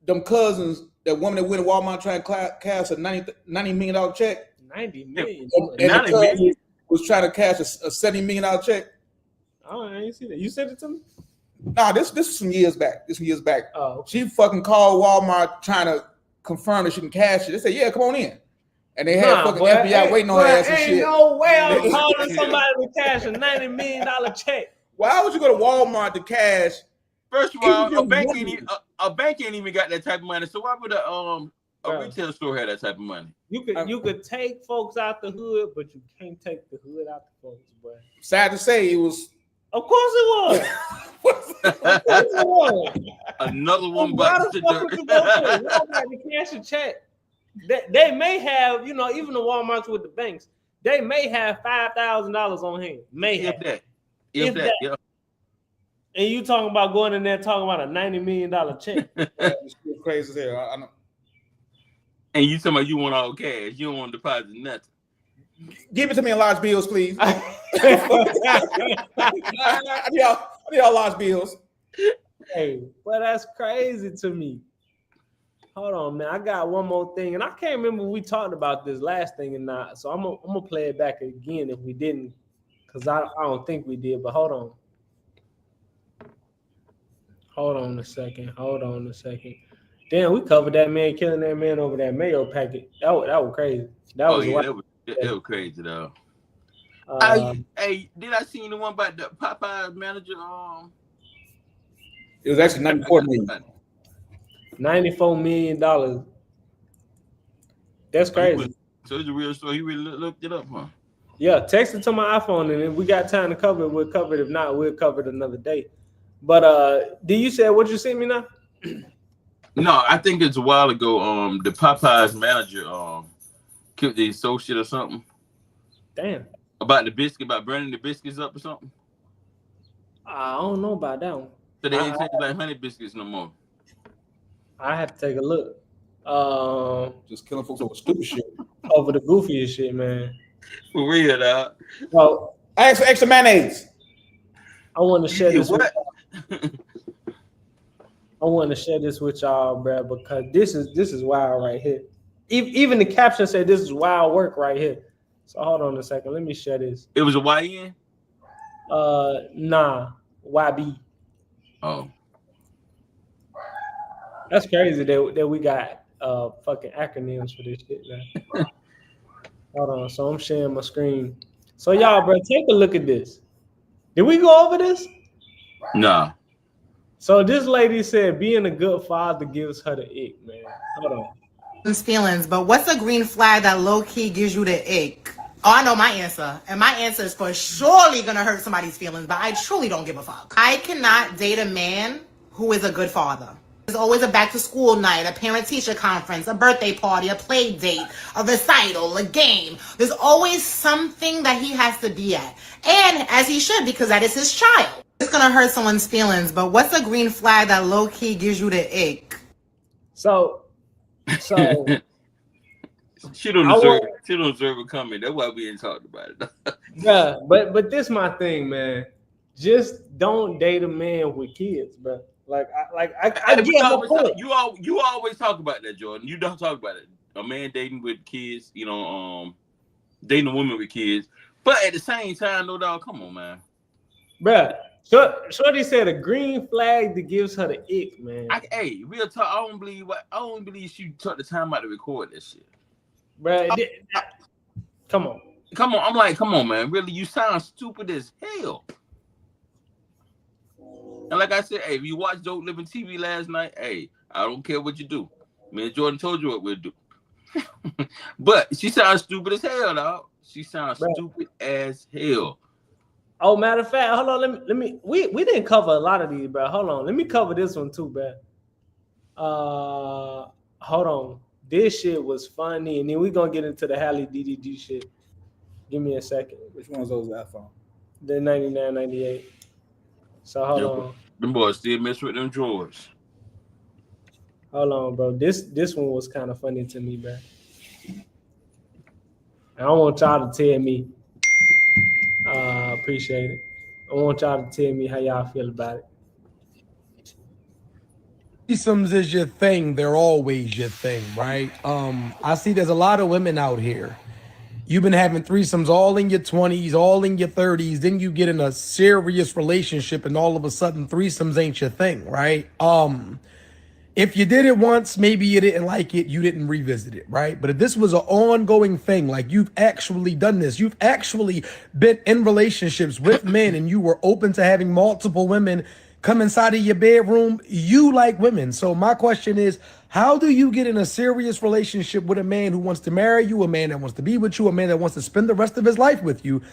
them cousins. That woman that went to Walmart trying to cash a $90 million check. 90 million. And the cousin was trying to cash a $70 million check. Oh, I didn't see that. You sent it to me? Nah, this was some years back. Oh, okay. She fucking called Walmart trying to confirm that she can cash it. They said, "Yeah, come on in." And they had fucking FBI waiting on her ass and shit. Ain't no way I'm calling somebody to cash a $90 million check. Why would you go to Walmart to cash? First of all, a bank ain't even got that type of money. So why would a retail store have that type of money? You could take folks out the hood, but you can't take the hood out the folks, bro. Sad to say, it was. Of course it was. Of course it was. Another one bites the dirt. Walmart to cash a check. They may have, even the Walmarts with the banks, they may have $5,000 on hand. If that. Yeah. And you talking about going in there talking about a $90 million check. It's crazy as hell. I know. And you talking about you want all cash. You don't want to deposit nothing. Give it to me in large bills, please. I need all large bills. Hey, well, that's crazy to me. Hold on, man. I got one more thing. And I can't remember we talked about this last thing or not. So I'm gonna play it back again if we didn't. Because I don't think we did, but hold on. Hold on a second. Damn, we covered that man killing that man over that mayo packet. That was crazy. That was crazy though. Hey, did I see the one about the Popeyes manager? It was actually 94 million. $94 million. That's crazy. So it's a real story. He really looked it up, huh? Yeah, text it to my iPhone, and if we got time to cover it, we'll cover it. If not, we'll cover it another day. But do you say what you sent me now? No, I think it's a while ago. The Popeyes manager killed the associate or something. Damn. About the biscuit, about burning the biscuits up or something. I don't know about that one. So they ain't taking like honey biscuits no more. I have to take a look. Just killing folks over stupid shit. Over the goofiest shit, man. For real, dog. Well, I asked for extra mayonnaise. I want to share this. What? I want to share this with y'all, bro, because this is wild right here. Even the caption said this is wild work right here. So hold on a second. Let me share this. It was a YN? Nah, YB. Oh. That's crazy that we got fucking acronyms for this shit, man. Hold on. So I'm sharing my screen. So y'all, bro, take a look at this. Did we go over this? Nah. So this lady said being a good father gives her the ick, man. Hold on. Feelings, but what's a green flag that low-key gives you the ick? Oh, I know my answer. And my answer is for surely gonna hurt somebody's feelings, but I truly don't give a fuck. I cannot date a man who is a good father. There's always a back-to-school night, a parent-teacher conference, a birthday party, a play date, a recital, a game. There's always something that he has to be at. And as he should, because that is his child. It's gonna hurt someone's feelings, but what's a green flag that low-key gives you the ick? So she don't deserve a comment. That's why we ain't talked about it. yeah, but this my thing, man. Just don't date a man with kids, bro. I get your point. You always talk about that, Jordan. You don't talk about it. A man dating with kids, dating a woman with kids. But at the same time, no dog, come on, man. Bruh, Shorty said a green flag that gives her the ick, man. Real talk. I don't believe she took the time out to record this shit. Bruh, come on. I'm like, come on, man. Really, you sound stupid as hell. And like I said, if you watched Dope Living TV last night, I don't care what you do. Me and Jordan told you what we'll do. But she sounds stupid as hell, dog. She sounds stupid as hell. Oh, matter of fact, hold on. Let me. We didn't cover a lot of these, bro. Hold on. Let me cover this one too, bro. Hold on. This shit was funny, and then we gonna get into the Halle DDG shit. Give me a second. Which one's those iPhone? The 9998. So hold on. Them boys still mess with them drawers. Hold on, bro. This one was kind of funny to me, bro. I don't want y'all to tell me. Appreciate it. I want y'all to tell me how y'all feel about it. Threesomes is your thing. They're always your thing, right? I see there's a lot of women out here. You've been having threesomes all in your 20s, all in your 30s. Then you get in a serious relationship and all of a sudden threesomes ain't your thing, right? If you did it once, maybe you didn't like it, you didn't revisit it, right? But if this was an ongoing thing, like you've actually done this, you've actually been in relationships with men and you were open to having multiple women come inside of your bedroom, you like women. So my question is, how do you get in a serious relationship with a man who wants to marry you, a man that wants to be with you, a man that wants to spend the rest of his life with you,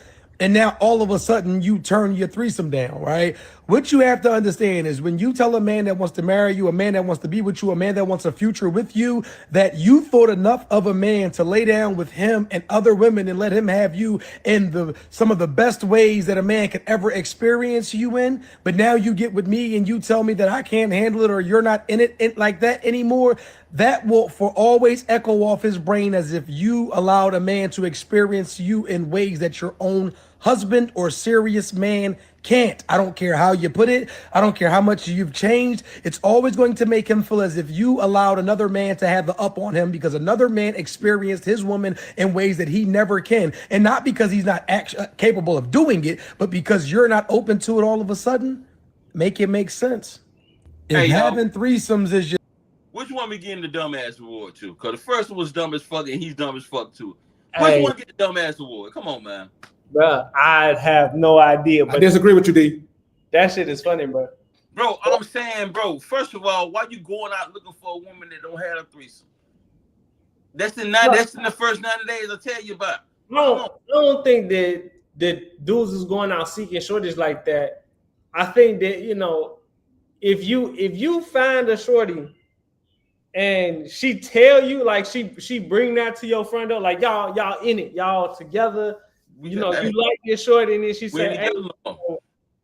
and now all of a sudden you turn your threesome down, right? What you have to understand is when you tell a man that wants to marry you, a man that wants to be with you, a man that wants a future with you, that you thought enough of a man to lay down with him and other women and let him have you in some of the best ways that a man could ever experience you in. But now you get with me and you tell me that I can't handle it or you're not in it like that anymore. That will for always echo off his brain as if you allowed a man to experience you in ways that your own husband or serious man can't. I don't care how you put it. I don't care how much you've changed. It's always going to make him feel as if you allowed another man to have the up on him because another man experienced his woman in ways that he never can. And not because he's not capable of doing it, but because you're not open to it all of a sudden. Make it make sense. If having threesomes is your... Which one we getting the dumbass award to? Because the first one was dumb as fuck and he's dumb as fuck too. Which one get the dumbass award? Come on, man. Bro, I have no idea. But I disagree with you, D. that shit is funny, bro. Bro, I'm saying, bro, first of all, why you going out looking for a woman that don't have a threesome? That's in the first 90 days I tell you about. I don't think that dudes is going out seeking shorties like that. I think that, you know, if you find a shorty and she tell you, like, she bring that to your front door, like, y'all in it, y'all together, you know, you like your shorty, and then she say, hey,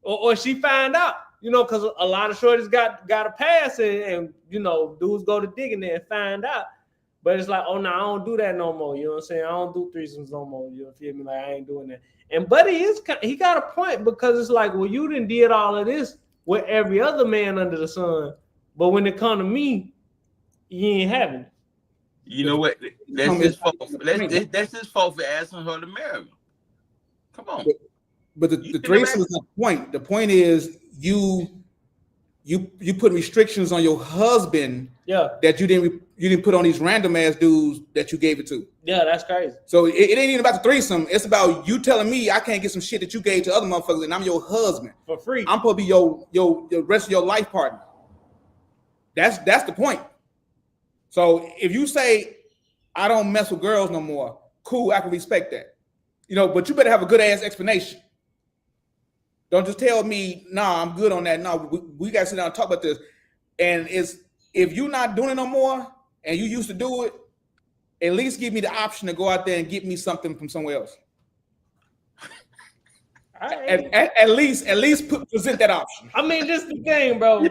or she find out, you know, because a lot of shorties got a pass, and you know, dudes go to digging there and find out. But it's like, oh no, I don't do that no more. You know what I'm saying? I don't do threesomes no more. You feel me? Like, I ain't doing that. And Buddy he got a point, because it's like, well, you done did all of this with every other man under the sun, but when it come to me, you ain't having it. You know what? That's his fault. That's his fault for asking her to marry him. Come on. But the threesome is not the point. The point is you put restrictions on your husband. Yeah. That you didn't put on these random ass dudes that you gave it to. Yeah, that's crazy. So it ain't even about the threesome. It's about you telling me I can't get some shit that you gave to other motherfuckers, and I'm your husband for free. I'm supposed to be your rest of your life partner. That's the point. So if you say I don't mess with girls no more, cool, I can respect that. You know, but you better have a good ass explanation. Don't just tell me, nah, I'm good on that. No, we got to sit down and talk about this. And if you're not doing it no more and you used to do it, at least give me the option to go out there and get me something from somewhere else. At least present that option. I mean, this is the thing, bro.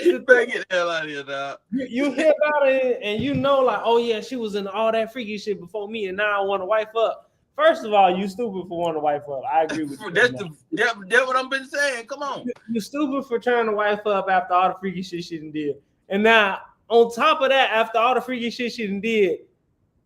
You better get the hell out of here, dog. You hear about it and you know, like, oh yeah, she was in all that freaky shit before me, and now I want to wife up. First of all, you stupid for wanting to wife up. I agree with you. That's what I've been saying. Come on. You're stupid for trying to wife up after all the freaky shit she done did. And now, on top of that, after all the freaky shit she done did,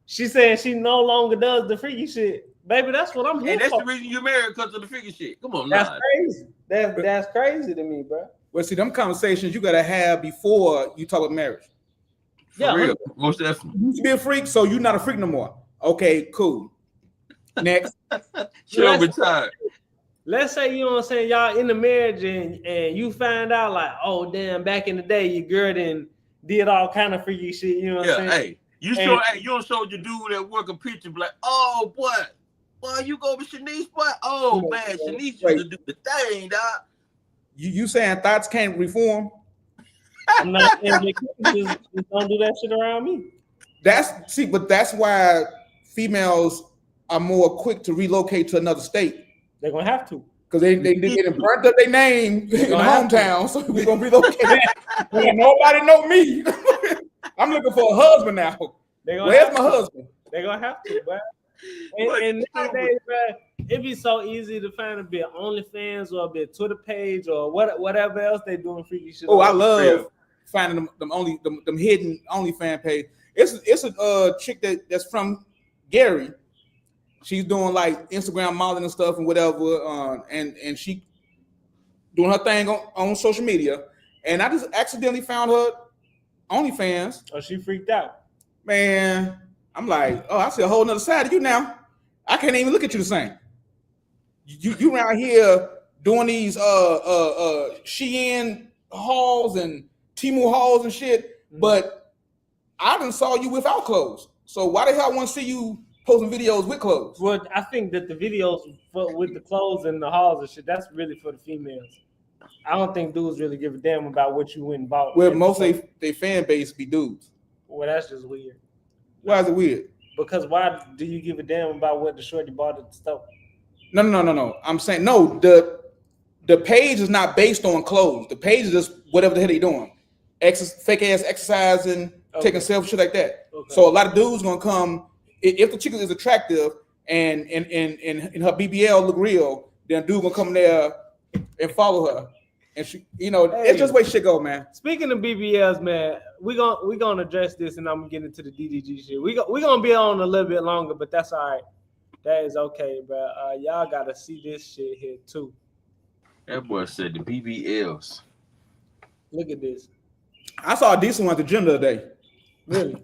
she saying she no longer does the freaky shit. Baby, that's what I'm here for. And that's the reason you married, because of the freaky shit. Come on, that's crazy. That's crazy to me, bro. Well, see, them conversations you got to have before you talk about marriage. For real. Most definitely. You used to be a freak, so you're not a freak no more. Okay, cool. Next. She'll retire. Let's say, you know what I'm saying, y'all in the marriage and you find out, like, oh damn, back in the day your girl did all kind of freaky shit, you know what I'm saying? You don't show your dude at work a picture, be like, oh boy, you go with Shanice, boy. Oh man, Shanice used to do the thing, dog. You saying thoughts can't reform? I'm not saying just don't do that shit around me. But that's why females are more quick to relocate to another state. They're gonna have to, because they getting burnt up their name in the hometown, so we're gonna relocate. Nobody know me. I'm looking for a husband now. Where's my husband? They're gonna have to, bro. And nowadays, bro, it'd be so easy to find a bit OnlyFans or a bit Twitter page or whatever else they doing freaky shit. Oh, I love finding them hidden OnlyFans page. It's a chick that's from Gary. She's doing like Instagram modeling and stuff and whatever, and she doing her thing on social media. And I just accidentally found her OnlyFans. Oh, she freaked out. Man, I'm like, oh, I see a whole nother side of you now. I can't even look at you the same. You around here doing these Shein hauls and Temu hauls and shit, but I done saw you without clothes. So why the hell I want to see you posting videos with clothes? Well, I think that the videos with the clothes and the hauls and shit, that's really for the females. I don't think dudes really give a damn about what you went and bought. Well, most of their fan base be dudes. Well, that's just weird. Why is it weird? Because why do you give a damn about what the shorty bought at the store? No. I'm saying no. The page is not based on clothes. The page is just whatever the hell they doing. Fake ass exercising, taking selfies, shit like that. Okay. So a lot of dudes gonna come if the chick is attractive and her BBL look real, then dude gonna come there and follow her. And she, it's just the way shit go, man. Speaking of BBLs, man, we gonna address this, and I'm gonna get into the DDG shit. We gonna be on a little bit longer, but that's all right. That is okay, bro. Y'all gotta see this shit here too. That boy said the BBLs. Look at this. I saw a decent one at the gym the other day. Really?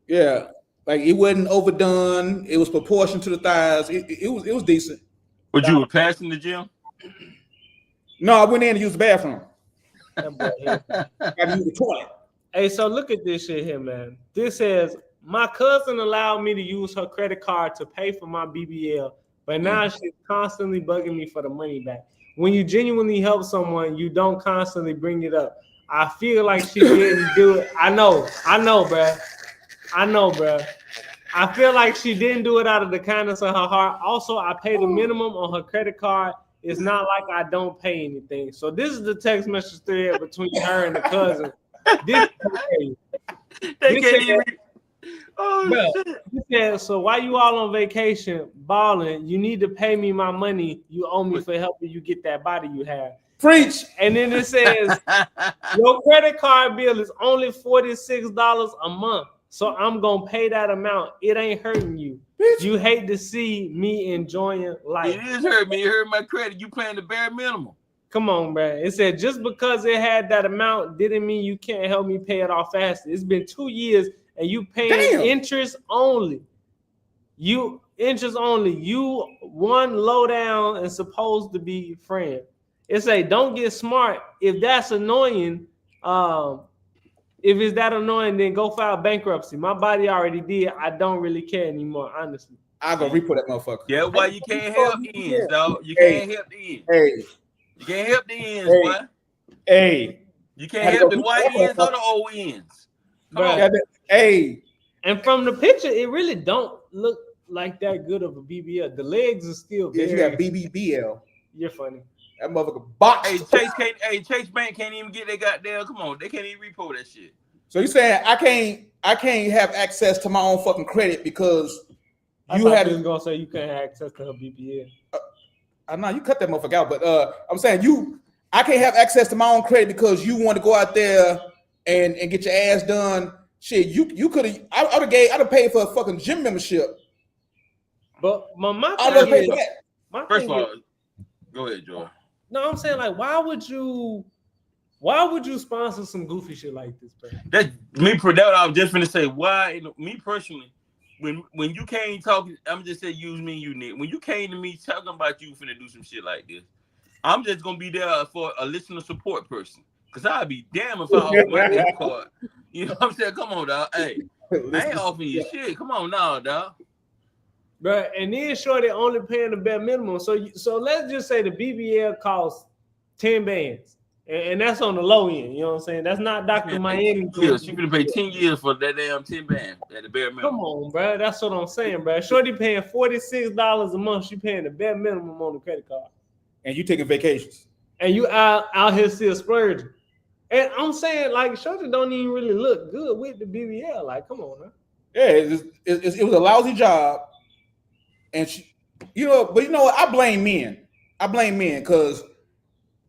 Yeah, like it wasn't overdone. It was proportioned to the thighs. It was decent. But you were passing the gym? No, I went in to use the bathroom. That boy here. I got to use the toilet. Hey, so look at this shit here, man. This says, my cousin allowed me to use her credit card to pay for my BBL, but now she's constantly bugging me for the money back. When you genuinely help someone, you don't constantly bring it up. I feel like she didn't do it. I know, bruh. I feel like she didn't do it out of the kindness of her heart. Also, I pay the minimum on her credit card. It's not like I don't pay anything. So this is the text message thread between her and the cousin. This said, so why you all on vacation balling? You need to pay me my money you owe me for helping you get that body you have. Preach. And then it says, your credit card bill is only $46 a month. So I'm going to pay that amount. It ain't hurting you. Bitch. You hate to see me enjoying life. It is hurting me. It hurt my credit. You paying the bare minimum. Come on, bro. It said, just because it had that amount didn't mean you can't help me pay it off faster. It's been 2 years and you paying interest only. You one low down and supposed to be friend. It say, don't get smart. If that's annoying, if it's that annoying, then go file bankruptcy. My body already did. I don't really care anymore, honestly. I'll go report that motherfucker. Yeah, why you can't help the ends, dog. You can't help the ends. Hey. You can't help the ends, boy. Hey. You can't help the white ends or the old ends. Come on. Hey. And from the picture, it really don't look like that good of a BBL. The legs are still very... you got BBBL. You're funny. That motherfucker box. Chase Bank can't even get their goddamn. Come on, they can't even repo that shit. So you saying I can't have access to my own fucking credit because you had was gonna say you can't have access to her BBL. I know you cut that motherfucker out, but I'm saying I can't have access to my own credit because you want to go out there and get your ass done. Shit, you could have. I'd have paid for a fucking gym membership. But my thing is, first of all, go ahead, Joy. No, I'm saying like, why would you sponsor some goofy shit like this, bro? That's me. That I was just finna say. Why? Me personally, when you came talking, I'm just saying use me, you Nick. When you came to me talking about you finna do some shit like this, I'm just gonna be there for a listener support person. Cause I'd be damn if I offer my credit card. You know what I'm saying? Come on, dog. Hey, I ain't offering you shit. Come on now, dog. But and then shorty only paying the bare minimum. So let's just say the BBL costs 10 bands. And that's on the low end. You know what I'm saying? That's not Dr. Miami. Yeah, she gonna pay 10 years for that damn 10 bands at the bare minimum. Come on, bro. That's what I'm saying, bro. Shorty paying $46 a month. She paying the bare minimum on the credit card. And you taking vacations. And you out here still splurging. And I'm saying, like, Shorty don't even really look good with the BBL. Like, come on, man. Yeah, it was a lousy job. And she, but you know what? I blame men because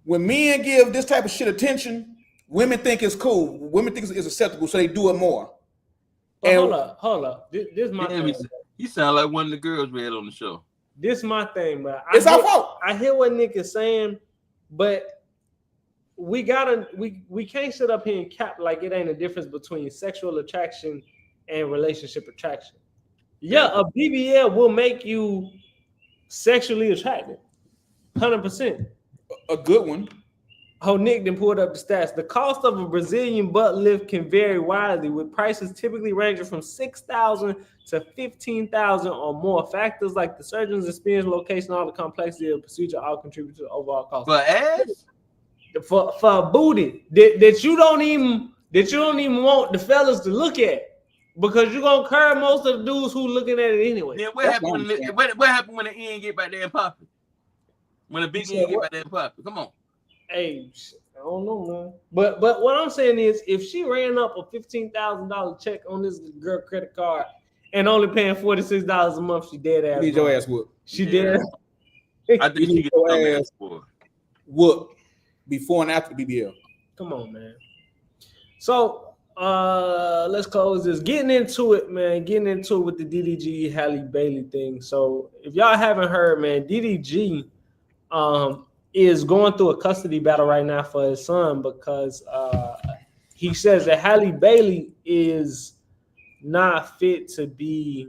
when men give this type of shit attention, women think it's cool. Women think it's acceptable, so they do it more. But hold up. This is my thing. You sound like one of the girls we had on the show. This is my thing, bro. It's our fault. I hear what Nick is saying, but we can't sit up here and cap like it ain't a difference between sexual attraction and relationship attraction. Yeah, a BBL will make you sexually attractive. 100%. A good one. Oh, Nick then pulled up the stats. The cost of a Brazilian butt lift can vary widely, with prices typically ranging from $6,000 to $15,000 or more. Factors like the surgeon's experience, location, all the complexity of the procedure all contribute to the overall cost. For ass? For a booty that you don't even want the fellas to look at. Because you're gonna curve most of the dudes who looking at it anyway. Then what happened when the end get back there and popping? When the big end get back there and popping? Come on. Hey, I don't know, man. But what I'm saying is, if she ran up a $15,000 check on this girl credit card and only paying $46 a month, she dead ass. You need your ass whooped. She dead. I think she get your ass whooped before and after the BBL. Come on, man. So. Let's close this. Getting into it with the DDG Halle Bailey thing. So if y'all haven't heard, man, DDG is going through a custody battle right now for his son because he says that Halle Bailey is not fit to be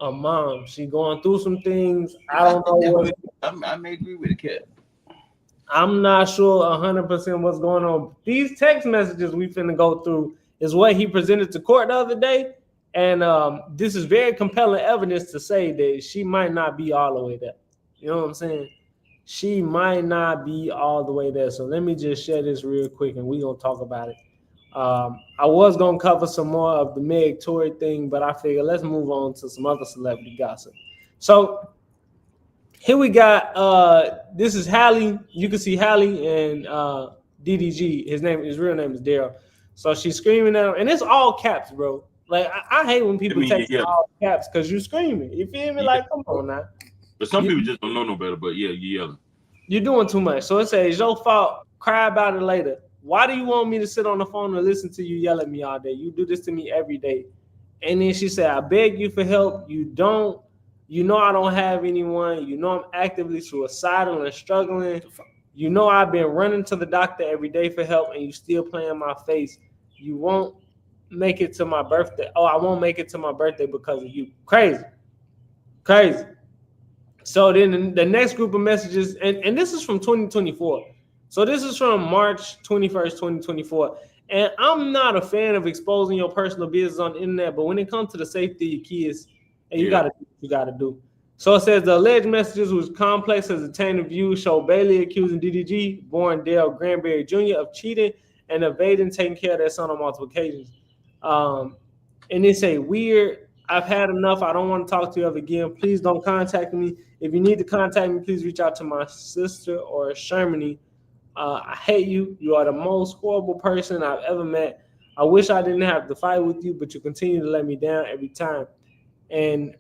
a mom. She going through some things. I don't know what. I may agree with the cat. I'm not sure 100% what's going on. These text messages we finna go through is what he presented to court the other day. And this is very compelling evidence to say that she might not be all the way there. You know what I'm saying? She might not be all the way there. So let me just share this real quick and we're going to talk about it. I was going to cover some more of the Meg Tory thing, but I figured let's move on to some other celebrity gossip. So here we got, this is Halle. You can see Halle and DDG. His real name is Daryl. So she's screaming at him, and it's all caps, bro. Like, I hate when people text all caps because you're screaming. You feel me? Like, come on now. But some people just don't know no better, but yeah, you yelling. You're doing too much. So it says, your fault. Cry about it later. Why do you want me to sit on the phone and listen to you yell at me all day? You do this to me every day. And then she said, I beg you for help. You know I don't have anyone. You know I'm actively suicidal and struggling. You know I've been running to the doctor every day for help, and you still play in my face. You won't make it to my birthday. Oh, I won't make it to my birthday because of you. Crazy. So then the next group of messages, and this is from 2024. So this is from March 21st, 2024. And I'm not a fan of exposing your personal business on the internet, but when it comes to the safety of your kids, you gotta do what you gotta do. So it says the alleged messages was complex as a chain of views show Bailey accusing DDG, born Dale Granberry Jr., of cheating and evading taking care of their son on multiple occasions. And they say, weird, I've had enough. I don't want to talk to you ever again. Please don't contact me. If you need to contact me, please reach out to my sister or Shermany. I hate you. You are the most horrible person I've ever met. I wish I didn't have to fight with you, but you continue to let me down every time. And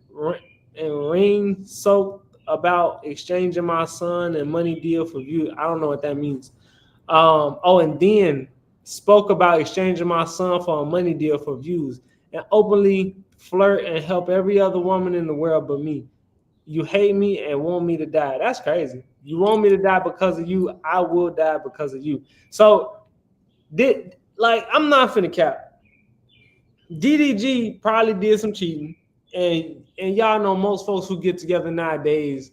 rain soaked about exchanging my son and money deal for views. I don't know what that means. And then spoke about exchanging my son for a money deal for views and openly flirt and help every other woman in the world but me. You hate me and want me to die. That's crazy. You want me to die because of you. I will die because of you. So, I'm not finna cap. DDG probably did some cheating. And y'all know most folks who get together nowadays,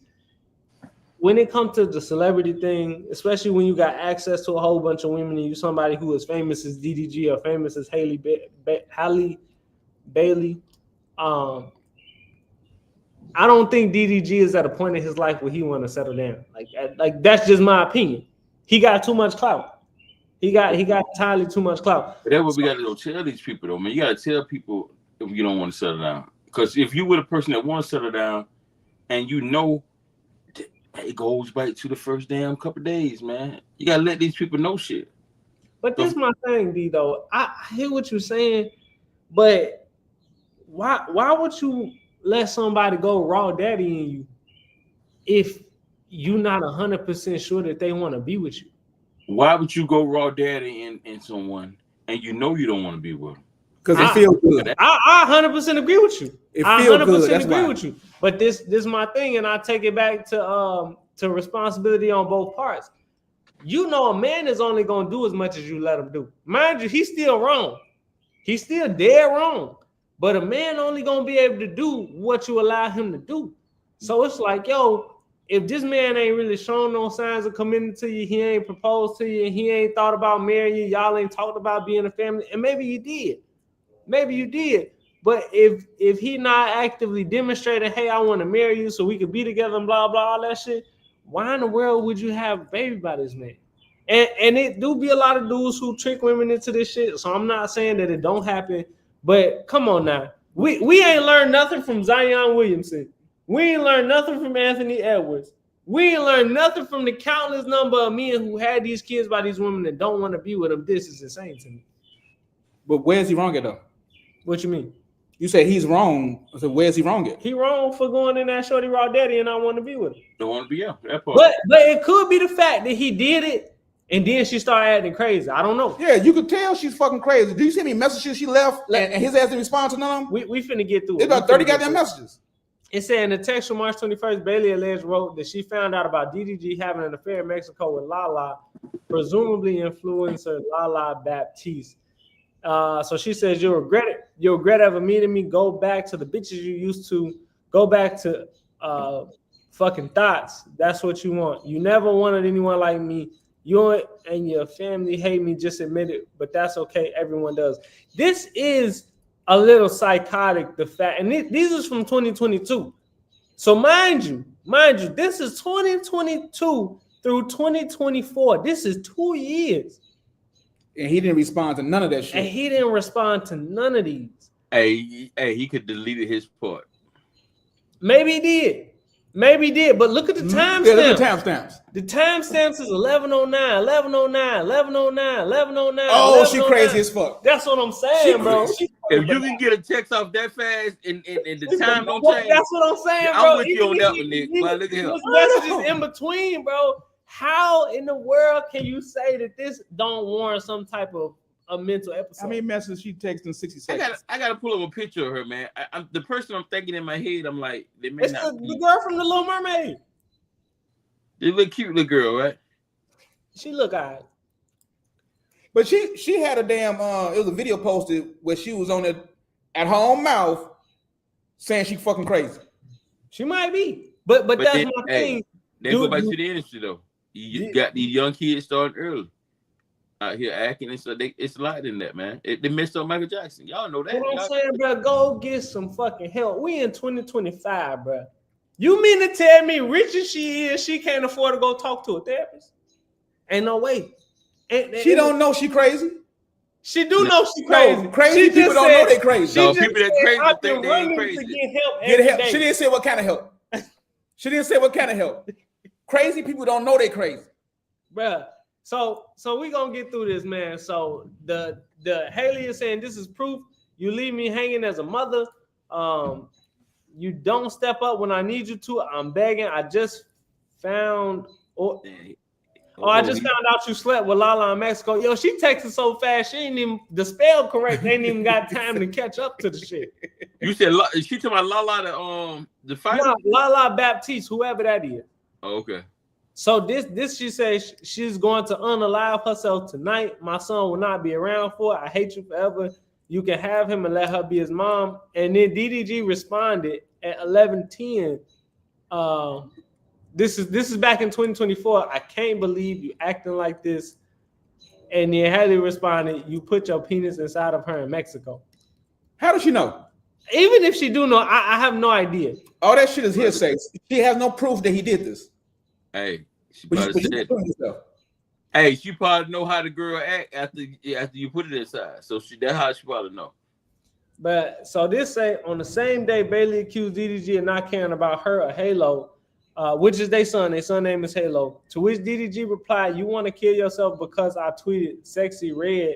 when it comes to the celebrity thing, especially when you got access to a whole bunch of women and you somebody who is famous as DDG or famous as Halle Bailey, I don't think DDG is at a point in his life where he want to settle down. Like that's just my opinion. He got too much clout. He got entirely too much clout. But that's what we got to go tell these people, though, man. You got to tell people if you don't want to settle down. Because if you were the person that want to settle down, and you know it goes back to the first damn couple of days, man. You gotta let these people know shit. But this is my thing, D. Though I hear what you're saying, but why would you let somebody go raw daddy in you if you're not 100% sure that they want to be with you? Why would you go raw daddy in someone and you know you don't want to be with them? Because it feels good. I 100% agree with you. I 100% agree with you. But this is my thing, and I take it back to responsibility on both parts. You know, a man is only gonna do as much as you let him do. Mind you, he's still wrong. He's still dead wrong. But a man only gonna be able to do what you allow him to do. So it's like, yo, if this man ain't really shown no signs of committing to you, he ain't proposed to you, he ain't thought about marrying you, y'all ain't talked about being a family, and maybe you did. Maybe you did. But if he not actively demonstrating, hey, I want to marry you so we can be together and blah, blah, all that shit, why in the world would you have a baby by this man? And it do be a lot of dudes who trick women into this shit. So I'm not saying that it don't happen, but come on now. We ain't learned nothing from Zion Williamson. We ain't learned nothing from Anthony Edwards. We ain't learned nothing from the countless number of men who had these kids by these women that don't want to be with them. This is insane to me. But where's he wrong at, though? What you mean? You say he's wrong. So where's he wrong at? He wrong for going in that shorty raw daddy and I want to be with him. Don't want to be out. That part. But it could be the fact that he did it and then she started acting crazy. I don't know. Yeah, you could tell she's fucking crazy. Do you see how many messages she left and his ass didn't respond to none of them? We finna get through it. It's about 30 goddamn messages. It said in the text from March 21st, Bailey alleged wrote that she found out about DDG having an affair in Mexico with Lala, presumably influencer Lala Baptiste. So she says, you'll regret it. You'll regret ever meeting me. Go back to the bitches you used to Go back to fucking thoughts. That's what you want. You never wanted anyone like me. You and your family hate me. Just admit it. But that's okay. Everyone does. This is a little psychotic. The fact, and these is from 2022. So mind you, this is 2022 through 2024. This is 2 years. And he didn't respond to none of that shit. And he didn't respond to none of these. Hey, he could delete his part. Maybe he did. But look at the timestamps. Yeah, look at the timestamps. The timestamps is 11:09, 11:09, 11:09, 11:09. Oh, she crazy as fuck. That's what I'm saying, bro. If you can get a text off that fast and the time don't change, that's what I'm saying, bro. I'm with you on that one, Nick. Well, look at him. Messages in between, bro. How in the world can you say that this don't warrant some type of a mental episode? How many messages she texted in 60 seconds? I gotta pull up a picture of her, man. I'm the person I'm thinking in my head. I'm like, they may It's not. the girl from the Little Mermaid. They look cute, little girl, right? She look alright. But she had a damn it was a video posted where she was on it at her own mouth saying she fucking crazy. She might be, but that's then, my thing. They go back to the industry though. You got these young kids starting early out here acting, and so it's a lot in that, man. They messed up Michael Jackson. Y'all know that. What I'm saying, bro, go get some fucking help. We in 2025, bro. You mean to tell me, rich as she is, she can't afford to go talk to a therapist? Ain't no way. She don't know she crazy. She do know she crazy. No, crazy people don't know they crazy. No, people that crazy think they ain't crazy. Get help. She didn't say what kind of help. She didn't say what kind of help. Crazy people don't know they crazy, bruh. So we gonna get through this, man. So the Haley is saying this is proof. You leave me hanging as a mother. You don't step up when I need you to. I'm begging. I just found. I just found out you slept with Lala in Mexico. Yo, she texted so fast, she ain't even the spell correct. They ain't even got time to catch up to the shit. You said she talking about Lala the fighter? No, Lala Baptiste, whoever that is. Oh, okay. So this she says she's going to unalive herself tonight. My son will not be around for it. I hate you forever. You can have him and let her be his mom. And then DDG responded at 11:10. This is back in 2024. I can't believe you acting like this. And then Halle responded, you put your penis inside of her in Mexico. How does she know? Even if she do know, I have no idea. All that shit is hearsay. She has no proof that he did this. Hey, she probably she probably know how the girl act after you put it inside. So that's how she probably know. But so this say on the same day, Bailey accused DDG of not caring about her or Halo, which is their son. Their son name is Halo. To which DDG replied, "You want to kill yourself because I tweeted Sexy Red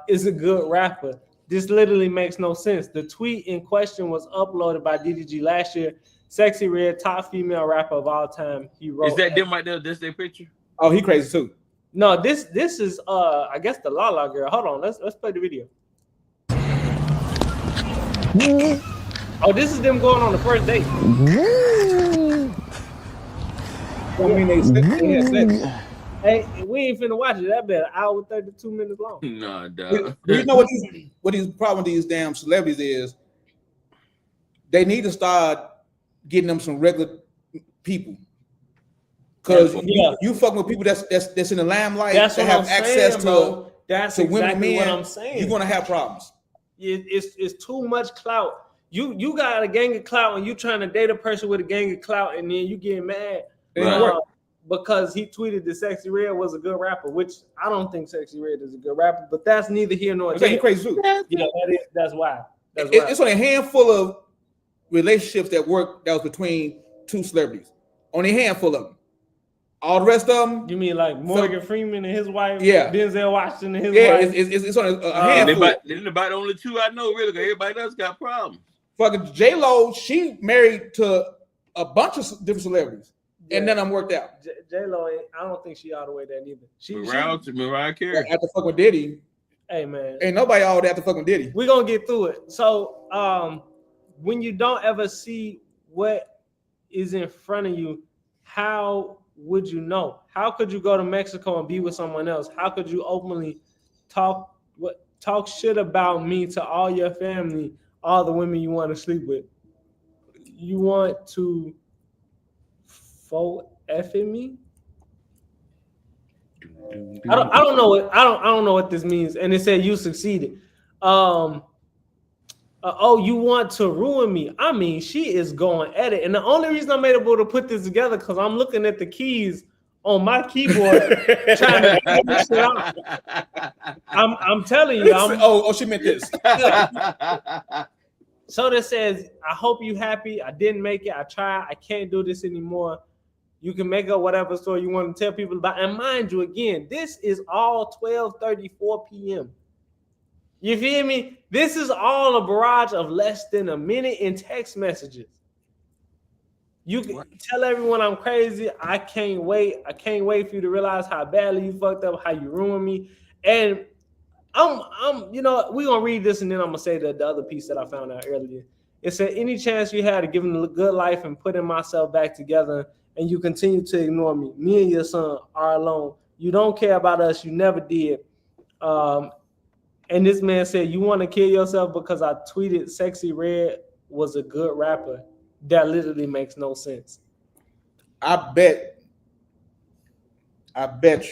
is a good rapper. This literally makes no sense. The tweet in question was uploaded by DDG last year. Sexy Red, top female rapper of all time. He wrote. Is that them right there? That's their picture? Oh, he crazy too. No, this is I guess the Lala girl. Hold on, let's play the video. Oh, this is them going on the first date. I mean, they had sex. Hey, we ain't finna watch it. That been an hour 32 minutes long. Nah, dog. You know what these problem with these damn celebrities is? They need to start getting them some regular people. Because you fucking with people that's in the limelight that have access to women, men. What I'm saying. You're gonna have problems. It's too much clout. You got a gang of clout and you trying to date a person with a gang of clout, and then you get mad because he tweeted that Sexy Red was a good rapper, which I don't think Sexy Red is a good rapper, but that's neither here nor there. He crazy too. Yeah, that's why. It's only a handful of relationships that was between two celebrities. Only a handful of them. All the rest of them. You mean like Morgan Freeman and his wife? Yeah. Denzel Washington and his wife? Yeah, it's only a handful. They're about the only two I know, really, because everybody else got problems. Fucking J-Lo, she married to a bunch of different celebrities, and none of them worked out. J-Lo, I don't think she all the way there neither. Mariah Carey. After fucking Diddy. Hey, man. Ain't nobody all that after fucking Diddy. We're going to get through it. So, when you don't ever see what is in front of you, how would you know? How could you go to Mexico and be with someone else? How could you openly talk shit about me to all your family, all the women you want to sleep with? you want to faux effing me? I don't know what this means. And it said you succeeded. Oh, you want to ruin me? I mean, she is going at it. And the only reason I'm able to put this together because I'm looking at the keys on my keyboard trying to figure this shit out. I'm telling you. She meant this. So that says, I hope you happy. I didn't make it. I tried. I can't do this anymore. You can make up whatever story you want to tell people about. And mind you, again, this is all 12:34 p.m. You feel me? This is all a barrage of less than a minute in text messages. You can tell everyone I'm crazy. I can't wait. I can't wait for you to realize how badly you fucked up, how you ruined me. And I'm we're gonna read this and then I'm gonna say the other piece that I found out earlier. It said, any chance you had to give him a good life and putting myself back together, and you continue to ignore me. Me and your son are alone. You don't care about us. You never did. And this man said, you want to kill yourself because I tweeted Sexy Red was a good rapper. That literally makes no sense. I bet you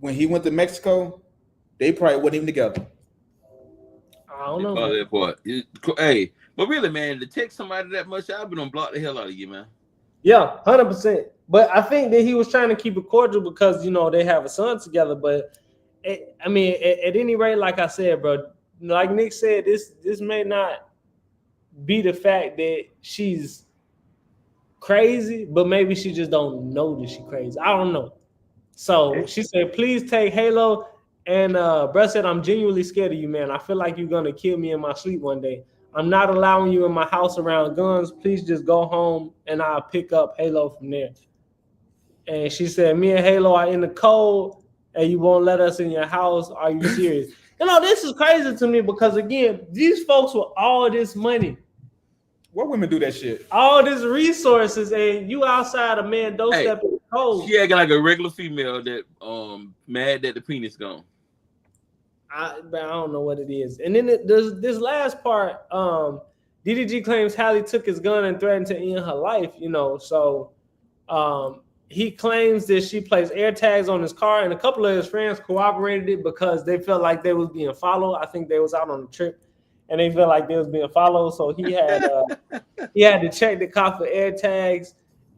when he went to Mexico, they probably wasn't even together. I don't know. That part. Hey, but really, man, to text somebody that much, I've been on block the hell out of you, man. Yeah, 100%. But I think that he was trying to keep it cordial because, they have a son together. But, at any rate, like I said, bro, like Nick said, this may not be the fact that she's crazy, but maybe she just don't know that she's crazy. I don't know. So she said, please take Halo. And bruh said, I'm genuinely scared of you, man. I feel like you're going to kill me in my sleep one day. I'm not allowing you in my house around guns. Please just go home and I'll pick up Halo from there. And she said, me and Halo are in the cold and you won't let us in your house. Are you serious? This is crazy to me because, again, these folks with all this money. What women do that shit? All these resources and you outside a man doorstep in the cold. She acting like a regular female that mad that the penis gone. I don't know what it is. And then there's this last part. DDG claims Halle took his gun and threatened to end her life. So he claims that she placed air tags on his car, and a couple of his friends corroborated it because they felt like they was being followed. I think they was out on a trip, and they felt like they was being followed. So he had to check the car for air tags,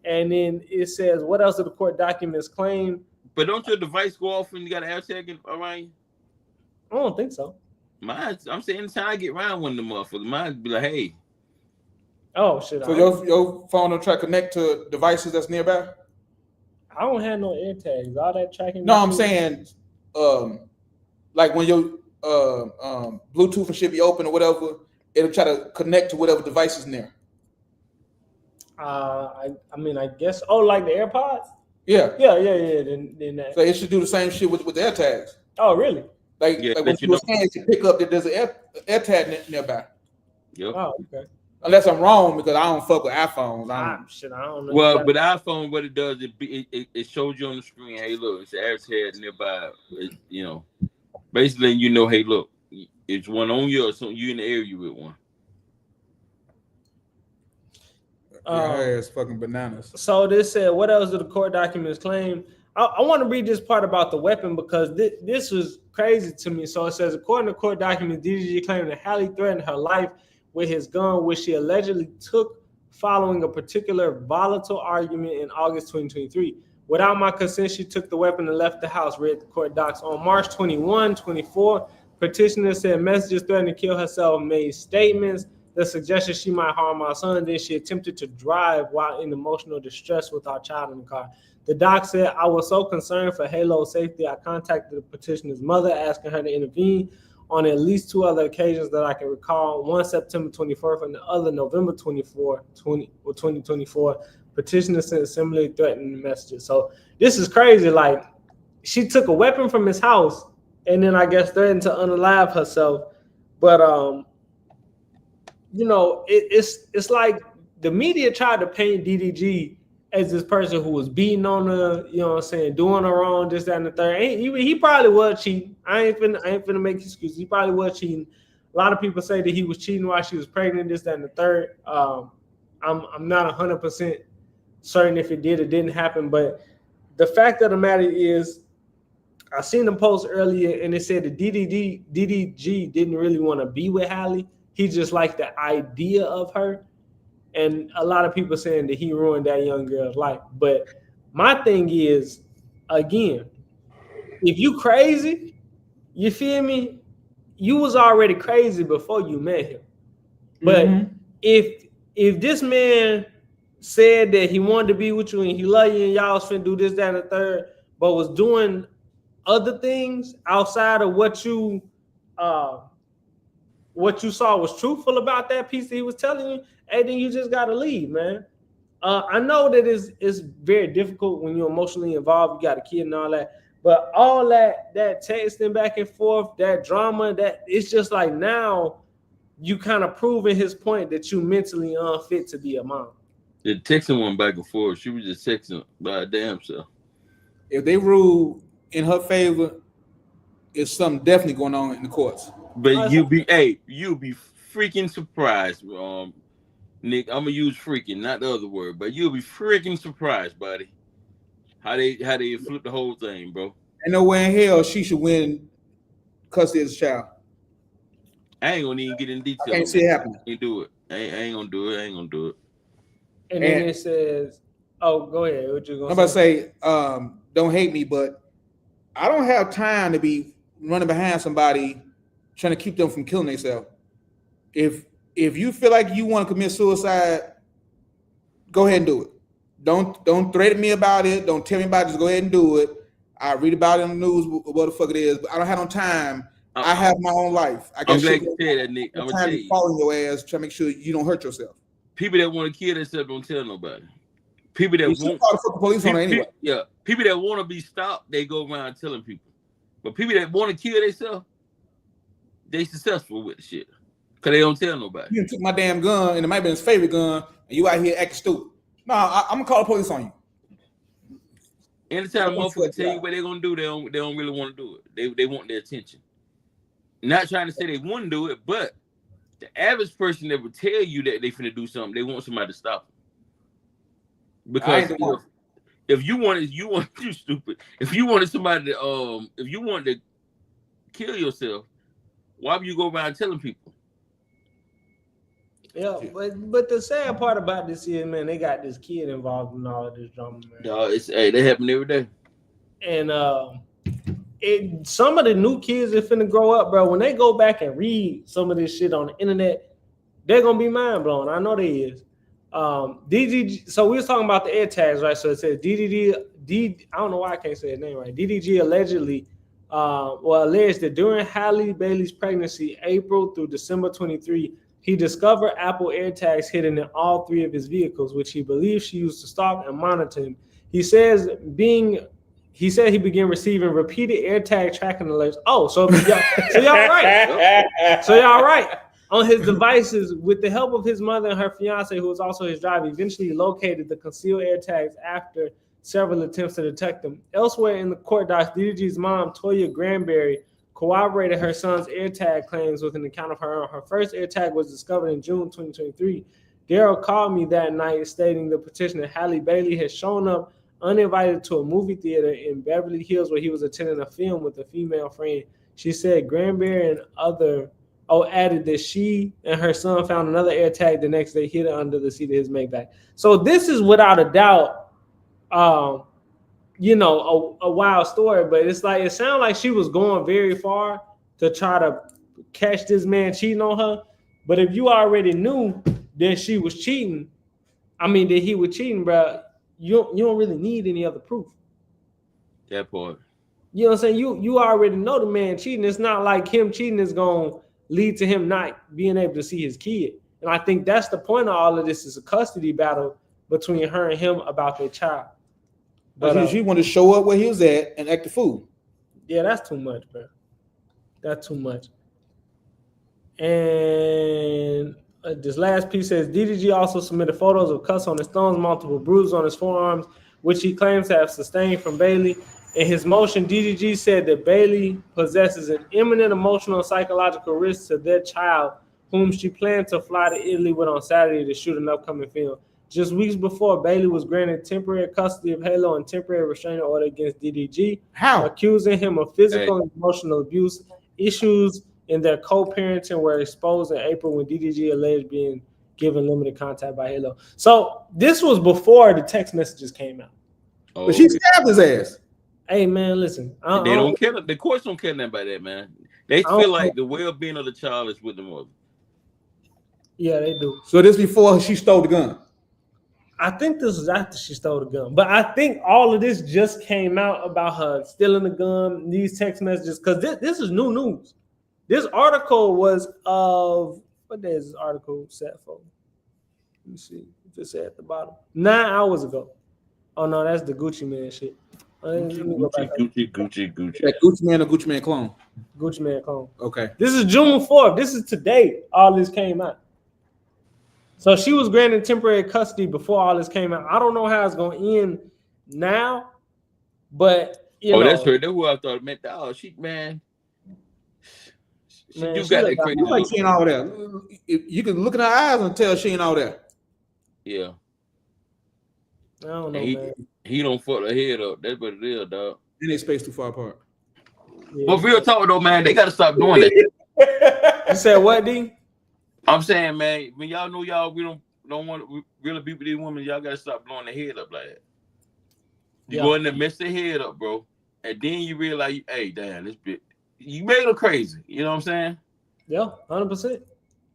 and then it says, "What else do the court documents claim?" But don't your device go off when you got an air tag around you? I don't think so. I'm saying anytime I get around one of them motherfuckers, mine be like, hey. Oh shit. So your phone don't try to connect to devices that's nearby? I don't have no air tags. All that tracking. No, I'm saying like when your Bluetooth and shit be open or whatever, it'll try to connect to whatever device is near. I guess like the AirPods? Yeah. Then that. So it should do the same shit with the air tags. Oh really? Like when you scan, you pick up that there's an air tag nearby. Yep. Oh, okay. Unless I'm wrong, because I don't fuck with iPhones. I don't know. Well, but iPhone, what it does, it shows you on the screen, hey, look, it's an air tag nearby. Basically, hey, look, it's one on you, or something. You in the area with one. It's fucking bananas. So this said, what else do the court documents claim? I want to read this part about the weapon because this was crazy to me. So it says, according to court documents, DDG claimed that Halle threatened her life with his gun, which she allegedly took following a particular volatile argument in August 2023. Without my consent, she took the weapon and left the house, read the court docs. On March 21, 24, petitioner said messages threatening to kill herself, made statements that suggested she might harm my son. Then she attempted to drive while in emotional distress with our child in the car. The doc said, I was so concerned for Halo's safety, I contacted the petitioner's mother, asking her to intervene on at least two other occasions that I can recall, one September 24th and the other November 2024. Petitioner sent similarly threatening messages. So this is crazy. Like, she took a weapon from his house and then I guess threatened to unalive herself. But, it's like the media tried to paint DDG as this person who was beating on her, doing her wrong, this, that, and the third. He probably was cheating. I ain't finna make excuses. He probably was cheating. A lot of people say that he was cheating while she was pregnant, this, that, and the third. I'm not 100% certain if it did or didn't happen, but the fact of the matter is, I seen the post earlier and it said that DDG didn't really want to be with Halle. He just liked the idea of her. And a lot of people saying that he ruined that young girl's life. But my thing is, again, if you crazy, you feel me? You was already crazy before you met him. But if this man said that he wanted to be with you and he loved you and y'all was finna do this, that, and the third, but was doing other things outside of what you saw was truthful about that piece that he was telling you, hey, then you just gotta leave, man. I know that it's very difficult when you're emotionally involved, you got a kid and all that, but all that texting back and forth, that drama, that it's just like now you kind of proving his point that you mentally unfit to be a mom. The texting went back and forth. She was just texting by her damn self. If they rule in her favor, it's something definitely going on in the courts. But you'll be freaking surprised, Nick. I'm gonna use freaking, not the other word, but you'll be freaking surprised, buddy. How they flip the whole thing, bro. Ain't no way in hell she should win custody of the child. I ain't gonna even get in detail. I can't see it happening. I ain't do it. I ain't gonna do it. I ain't gonna do it. And then it says, "Oh, go ahead. What you gonna?" I'm about to say, don't hate me, but I don't have time to be running behind somebody trying to keep them from killing themselves. If you feel like you want to commit suicide, go ahead and do it. Don't threaten me about it. Don't tell me about it. Just go ahead and do it. I read about it on the news, what the fuck it is, but I don't have no time. I have my own life. I got I'm glad you said that, Nick. I'm gonna tell you. Following your ass, trying to make sure you don't hurt yourself. People that want to kill themselves don't tell nobody. People that want call the fucking police on it anyway. People that want to be stopped, they go around telling people. But people that want to kill themselves, they successful with the shit because they don't tell nobody. You took my damn gun, and it might be his favorite gun, and you out here acting stupid. No, I'm gonna call the police on you. Anytime a motherfucker tell you what they're gonna do, they don't really want to do it. They want their attention. Not trying to say they wouldn't do it, but the average person that would tell you that they finna do something, they want somebody to stop them. Because if you wanted, you stupid. If you wanted somebody to, if you wanted to kill yourself, why would you go around telling people? Yeah, but the sad part about this is, man, they got this kid involved in all of this drama, man. They happen every day. And some of the new kids that finna grow up, bro, when they go back and read some of this shit on the internet, they're gonna be mind blown. I know they is. DDG. So we was talking about the air tags, right? So it says DDG. I don't know why I can't say his name right. DDG allegedly, alleged that during Halle Bailey's pregnancy, April through December 23, he discovered Apple AirTags hidden in all three of his vehicles, which he believes she used to stalk and monitor him. He said he began receiving repeated AirTag tracking alerts. Oh, so y'all right. So y'all right. On his devices, with the help of his mother and her fiance, who was also his driver, eventually located the concealed AirTags after several attempts to detect them. Elsewhere in the court docs, DDG's mom, Toya Granberry, corroborated her son's AirTag claims with an account of her own. Her first AirTag was discovered in June 2023. Daryl called me that night stating the petitioner Halle Bailey had shown up uninvited to a movie theater in Beverly Hills where he was attending a film with a female friend. She said Granberry and added that she and her son found another AirTag the next day hidden under the seat of his Maybach. So this is without a doubt, a wild story, but it's like, it sounded like she was going very far to try to catch this man cheating on her. But if you already knew that she was cheating, that he was cheating, bro, you don't really need any other proof. That part. You know what I'm saying? You already know the man cheating. It's not like him cheating is going to lead to him not being able to see his kid. And I think that's the point of all of this, is a custody battle between her and him about their child. But she wanted to show up where he was at and act the fool. Yeah, that's too much, bro. That's too much. And this last piece says DDG also submitted photos of cuts on his thumbs, multiple bruises on his forearms, which he claims to have sustained from Bailey. In his motion, DDG said that Bailey possesses an imminent emotional and psychological risk to their child, whom she planned to fly to Italy with on Saturday to shoot an upcoming film. Just weeks before, Bailey was granted temporary custody of Halo and temporary restraining order against DDG, accusing him of physical and emotional abuse. Issues in their co-parenting were exposed in April when DDG alleged being given limited contact by Halo. So this was before the text messages came out. But she stabbed his ass. Hey man, listen. They don't care. The courts don't care nothing about that, man. They feel like the well-being of the child is with the mother. Yeah, they do. So this before she stole the gun. I think this was after she stole the gun, but I think all of this just came out about her stealing the gun, these text messages, because this is new news. This article was of what day is this article set for? Let me see. Just say at the bottom. 9 hours ago. Oh no, that's the Gucci Man shit. Gucci. That Gucci Man or Gucci Man clone? Gucci Man clone. Okay. This is June 4th. This is today. All this came out. So she was granted temporary custody before all this came out. I don't know how it's going to end now, but you know. That's her. That's who I thought meant. Oh, she do got that crazy. Like she ain't all there. You can look in her eyes and tell she ain't all there. Yeah. I don't know, man. He don't fuck her head up. That's what it is, dog. And they spaced too far apart. Yeah. But real talk though, man, they gotta stop doing that. You said what, D? I'm saying, man, when y'all know we don't want to really be with these women, y'all gotta stop blowing their head up like that. You go in there, mess their head up, bro, and then you realize, hey, damn, this bitch, you made her crazy. You know what I'm saying? Yeah, 100%,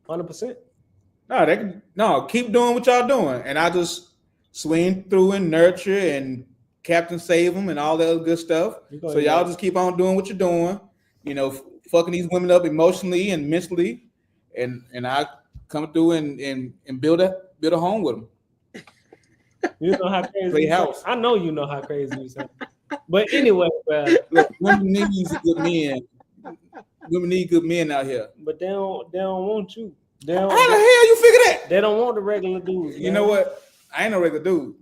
100%. No, keep doing what y'all doing, and I just swing through and nurture and Captain Save them and all that other good stuff. So y'all just keep on doing what you're doing. You know, fucking these women up emotionally and mentally, and I come through and build a home with them. You know how crazy. House. I know you know how crazy you sound. But anyway, look, women need good men. Women need good men out here. But they don't want you. How the hell you figure that? They don't want the regular dudes. You know what? I ain't no regular dude.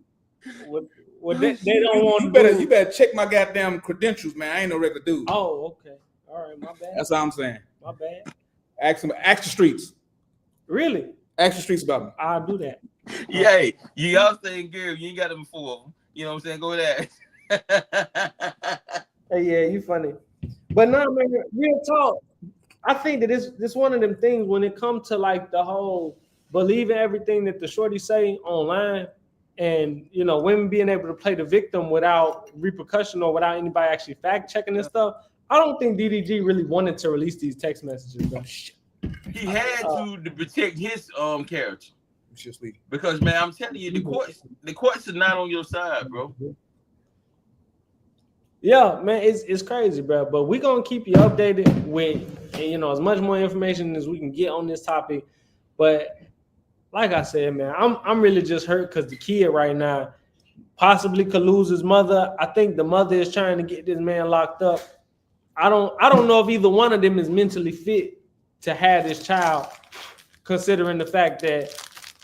Well, they don't want. You better check my goddamn credentials, man. I ain't no regular dude. Oh, okay. All right, my bad. That's all I'm saying. My bad. Ask the streets. Really? Ask the streets about me. I'll do that. Yeah, y'all saying, girl, you ain't got them before. You know what I'm saying? Go with that. Hey, yeah, you funny. But no, man, real talk. I think that this one of them things when it comes to like the whole believing everything that the shorty say online, and you know, women being able to play the victim without repercussion or without anybody actually fact checking this stuff. I don't think DDG really wanted to release these text messages. Bro. He had to protect his character. Because man, I'm telling you, the courts are not on your side, bro. Yeah, man, it's crazy, bro. But we're gonna keep you updated with as much more information as we can get on this topic. But like I said, man, I'm really just hurt because the kid right now possibly could lose his mother. I think the mother is trying to get this man locked up. I don't know if either one of them is mentally fit to have this child, considering the fact that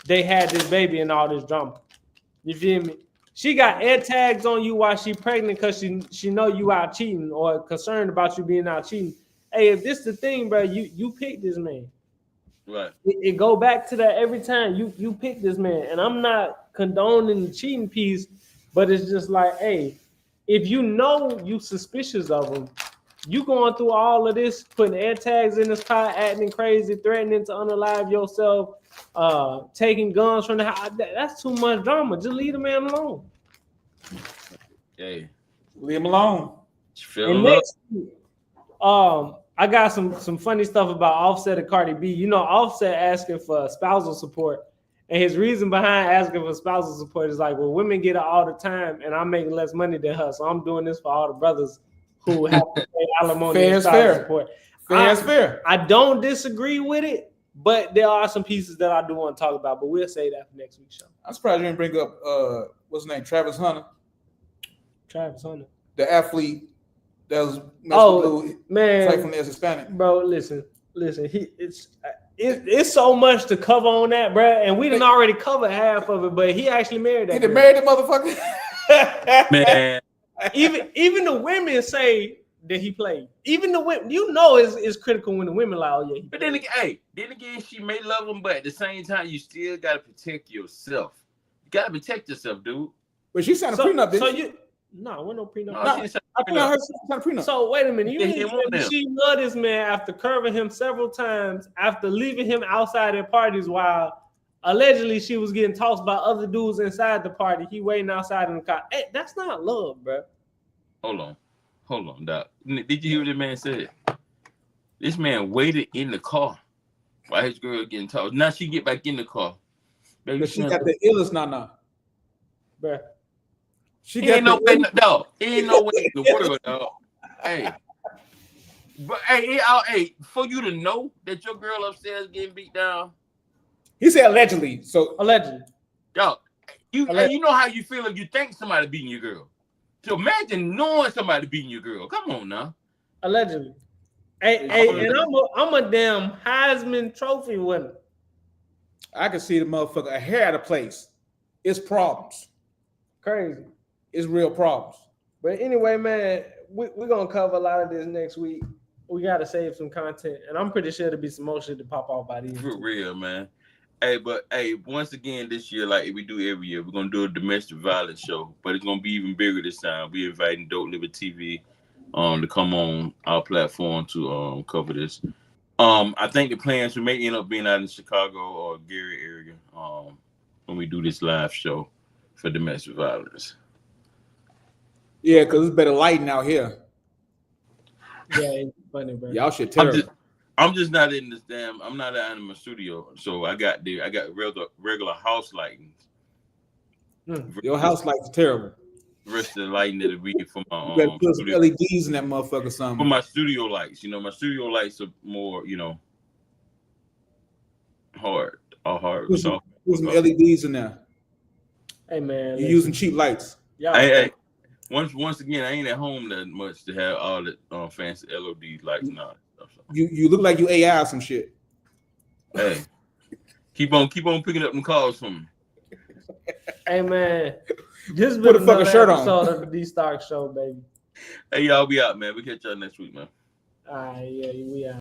they had this baby and all this drama. You feel me? She got air tags on you while she pregnant because she know you out cheating or concerned about you being out cheating. Hey, if this the thing, bro, you pick this man. Right. It go back to that every time. You pick this man. And I'm not condoning the cheating piece, but it's just like, hey, if you know you suspicious of him, you going through all of this, putting air tags in his car, acting crazy, threatening to unalive yourself, taking guns from the house. That's too much drama. Just leave the man alone. Hey, leave him alone. And next, I got some funny stuff about Offset and Cardi B. You know, Offset asking for spousal support, and his reason behind asking for spousal support is like, well, women get it all the time, and I'm making less money than her, so I'm doing this for all the brothers who have to pay alimony and spousal support. Fair is fair. I don't disagree with it, but there are some pieces that I do want to talk about, but we'll say that for next week's show. I'm surprised you didn't bring up what's his name, Travis Hunter. Travis Hunter, the athlete that was man, from as Hispanic. Bro, listen. It's so much to cover on that, bro, and we didn't already cover half of it. But he actually married that. He married the motherfucker. Man, even the women say that he played. Even the women, it's critical when the women like, oh yeah. But then again, she may love him, but at the same time, you still gotta protect yourself. You gotta protect yourself, dude. But she signed a prenup, didn't she? No, we're no prenup. No, I think I heard she signed a prenup. So wait a minute, you Yeah, mean he want them. she loved this man after curving him several times, after leaving him outside at parties while allegedly she was getting tossed by other dudes inside the party. He waiting outside in the car. Hey, that's not love, bro. Hold on, Doc. Did you hear what the man said? This man waited in the car while his girl getting tossed. Now she get back in the car. Baby, But she got the illest now. Bro. She ain't no way, illest. dog. Ain't no way in the world, dog. Hey. But hey, for you to know that your girl upstairs getting beat down. He said allegedly. So allegedly. Dog, you know how you feel if you think somebody beating your girl. So imagine knowing somebody beating your girl. Come on now. Allegedly. Hey, and I'm a damn Heisman Trophy winner. I can see the motherfucker a hair out of place. It's problems. Crazy. It's real problems. But anyway, man, we're gonna cover a lot of this next week. We gotta save some content, and I'm pretty sure there'll be some more shit to pop off by then. For real, man. Hey, but once again this year, like we do every year, we're gonna do a domestic violence show, but it's gonna be even bigger this time. We're inviting Dope Liver TV to come on our platform to cover this. I think the plans we may end up being out in Chicago or Gary area when we do this live show for domestic violence. Yeah, because it's better lighting out here. Yeah, it's funny, bro. Y'all shit terrible. I'm just not in this damn. I'm not out in my studio, so I got regular house lighting. Your house lights terrible. The rest of the lighting that'll be for my You better put some studio. LEDs in that motherfucker. Something For my studio lights, my studio lights are more, hard. Put some LEDs in there. Hey man, you're using cheap lights. Hey. Once again, I ain't at home that much to have all the fancy LED lights and all that stuff. So. You look like you AI some shit. Hey, keep on picking up them calls from me. Hey man, this has Put been a fucking shirt on. episode of the Dee Starks Show, baby. Hey, y'all be out, man. We catch y'all next week, man. All right, yeah, we out.